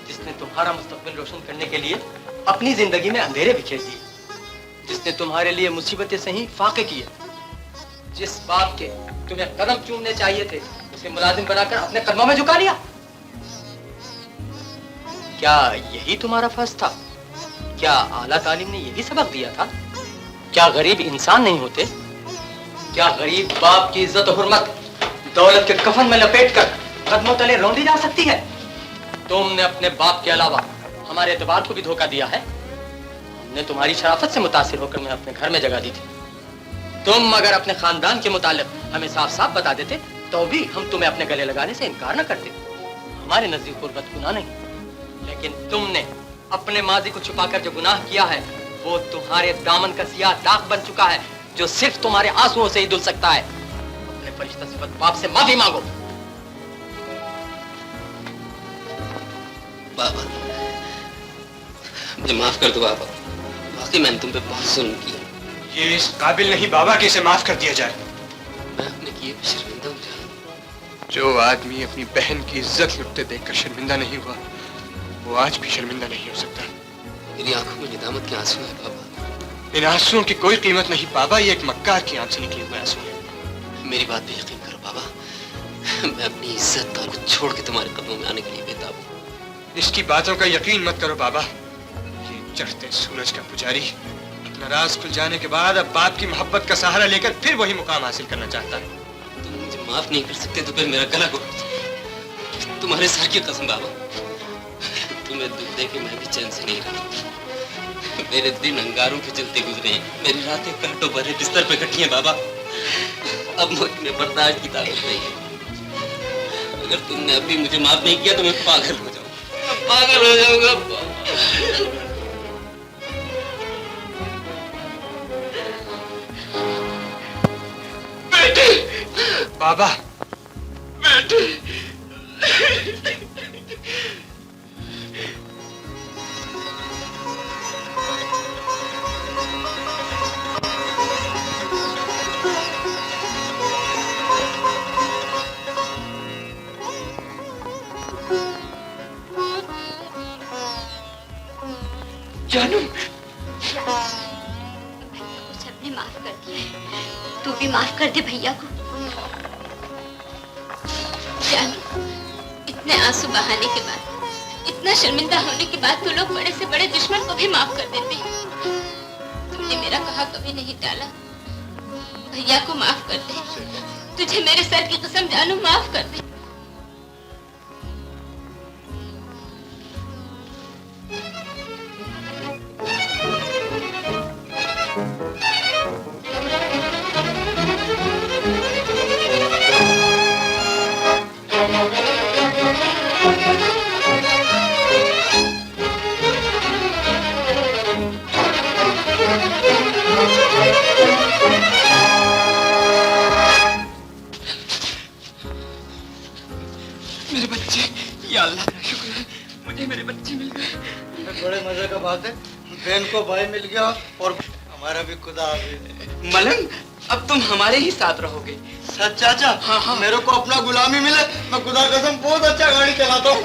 जिसने तुम्हारा मुस्तकबिल रोशन करने के लिए अपनी जिंदगी में अंधेरे बिखेर दिए, जिसने तुम्हारे लिए मुसीबतें सही फाके किए, जिस बाप के तुम्हें कदम चूमने चाहिए थे उसे मुलाजिम बनाकर अपने कदमों में झुका लिया। क्या यही तुम्हारा फर्ज था? क्या आला तालीम ने यही सबक दिया था? क्या गरीब इंसान नहीं होते? क्या गरीब बाप की इज्जत और हुर्मत दौलत के कफन में लपेटकर कदमों तले रौंदी जा सकती है? तुमने अपने बाप के अलावा हमारे एतबार को भी धोखा दिया है। हमने तुम्हारी शराफत से मुतासिर होकर मैं अपने घर में जगह दी थी। तुम अगर अपने खानदान के मुतालिक हमें साफ साफ बता देते तो भी हम तुम्हें अपने गले लगाने से इनकार न करते। हमारे नजदीक गुर्बत गुनाह नहीं, लेकिन तुमने अपने माजी को छुपाकर जो गुनाह किया है वो तुम्हारे दामन का सियाह दाग बन चुका है, जो सिर्फ तुम्हारे आंसुओं से ही धुल सकता है। अपने फरिश्ता सिफत बाप से माफी मांगो। बाबा, मुझे माफ कर दो बाबा, वाकई मैंने तुम पे बहुत जुल्म किया। ये इस काबिल नहीं बाबा कि इसे माफ कर दिया जाए। मैं अपने किए पे शर्मिंदा हूँ जान। जो आदमी अपनी बहन की इज्जत लुटते देखकर शर्मिंदा नहीं हुआ, वो आज भी शर्मिंदा नहीं हो सकता। मेरी आंखों में निदामत के आंसू हैं बाबा। इन आंसुओं की कोई कीमत नहीं बाबा, ये एक मक्कार की आंख से निकले हुए आंसू हैं। मेरी बात पे यकीन करो बाबा, मैं अपनी इज्जत और कुछ छोड़ के तुम्हारे कदमों में आने के लिए बेताब हूँ। इसकी बातों का यकीन मत करो बाबा। ये चढ़ते सूरज का पुजारी अपना राज खुल जाने के बाद अब बाप की मोहब्बत का सहारा लेकर फिर वही मुकाम हासिल करना चाहता है। तुम मुझे माफ नहीं कर सकते तो फिर मेरा गला घोट दो। तुम्हारे सर की कसम बाबा, तुम्हें दुख दे के मैं भी चैन से नहीं रहा। मेरे दिन अंगारों के चलते गुजरे, मेरी रातें कांटों भरे बिस्तर पे कटी हैं बाबा। अब मुझ में बर्दाश्त की ताकत नहीं है। अगर तुमने अभी मुझे माफ नहीं किया तो मैं पागल हो जाऊंगा, पागल हो जाऊंगा। बाबा, बेटे, जानू, माफ कर दिया है। तू भी माफ कर दे भैया को। जानू, इतने आंसू बहाने के बाद, इतना शर्मिंदा होने के बाद तू लोग बड़े से बड़े दुश्मन को भी माफ कर देते हैं। तुमने मेरा कहा कभी नहीं टाला। भैया को माफ कर दे। तुझे मेरे सर की कसम जानू, माफ कर दे। मेरे बच्चे, या अल्लाह का शुक्र है, मुझे मेरे बच्चे मिल गए। बड़े मजे का बात है, बहन को भाई मिल गया और हमारा भी खुदा आ गया। मलंग, अब तुम हमारे ही साथ रहोगे। सच चाचा? हाँ हाँ। मेरे को अपना गुलामी मिले, मैं खुदा कसम बहुत अच्छा गाड़ी चलाता हूँ।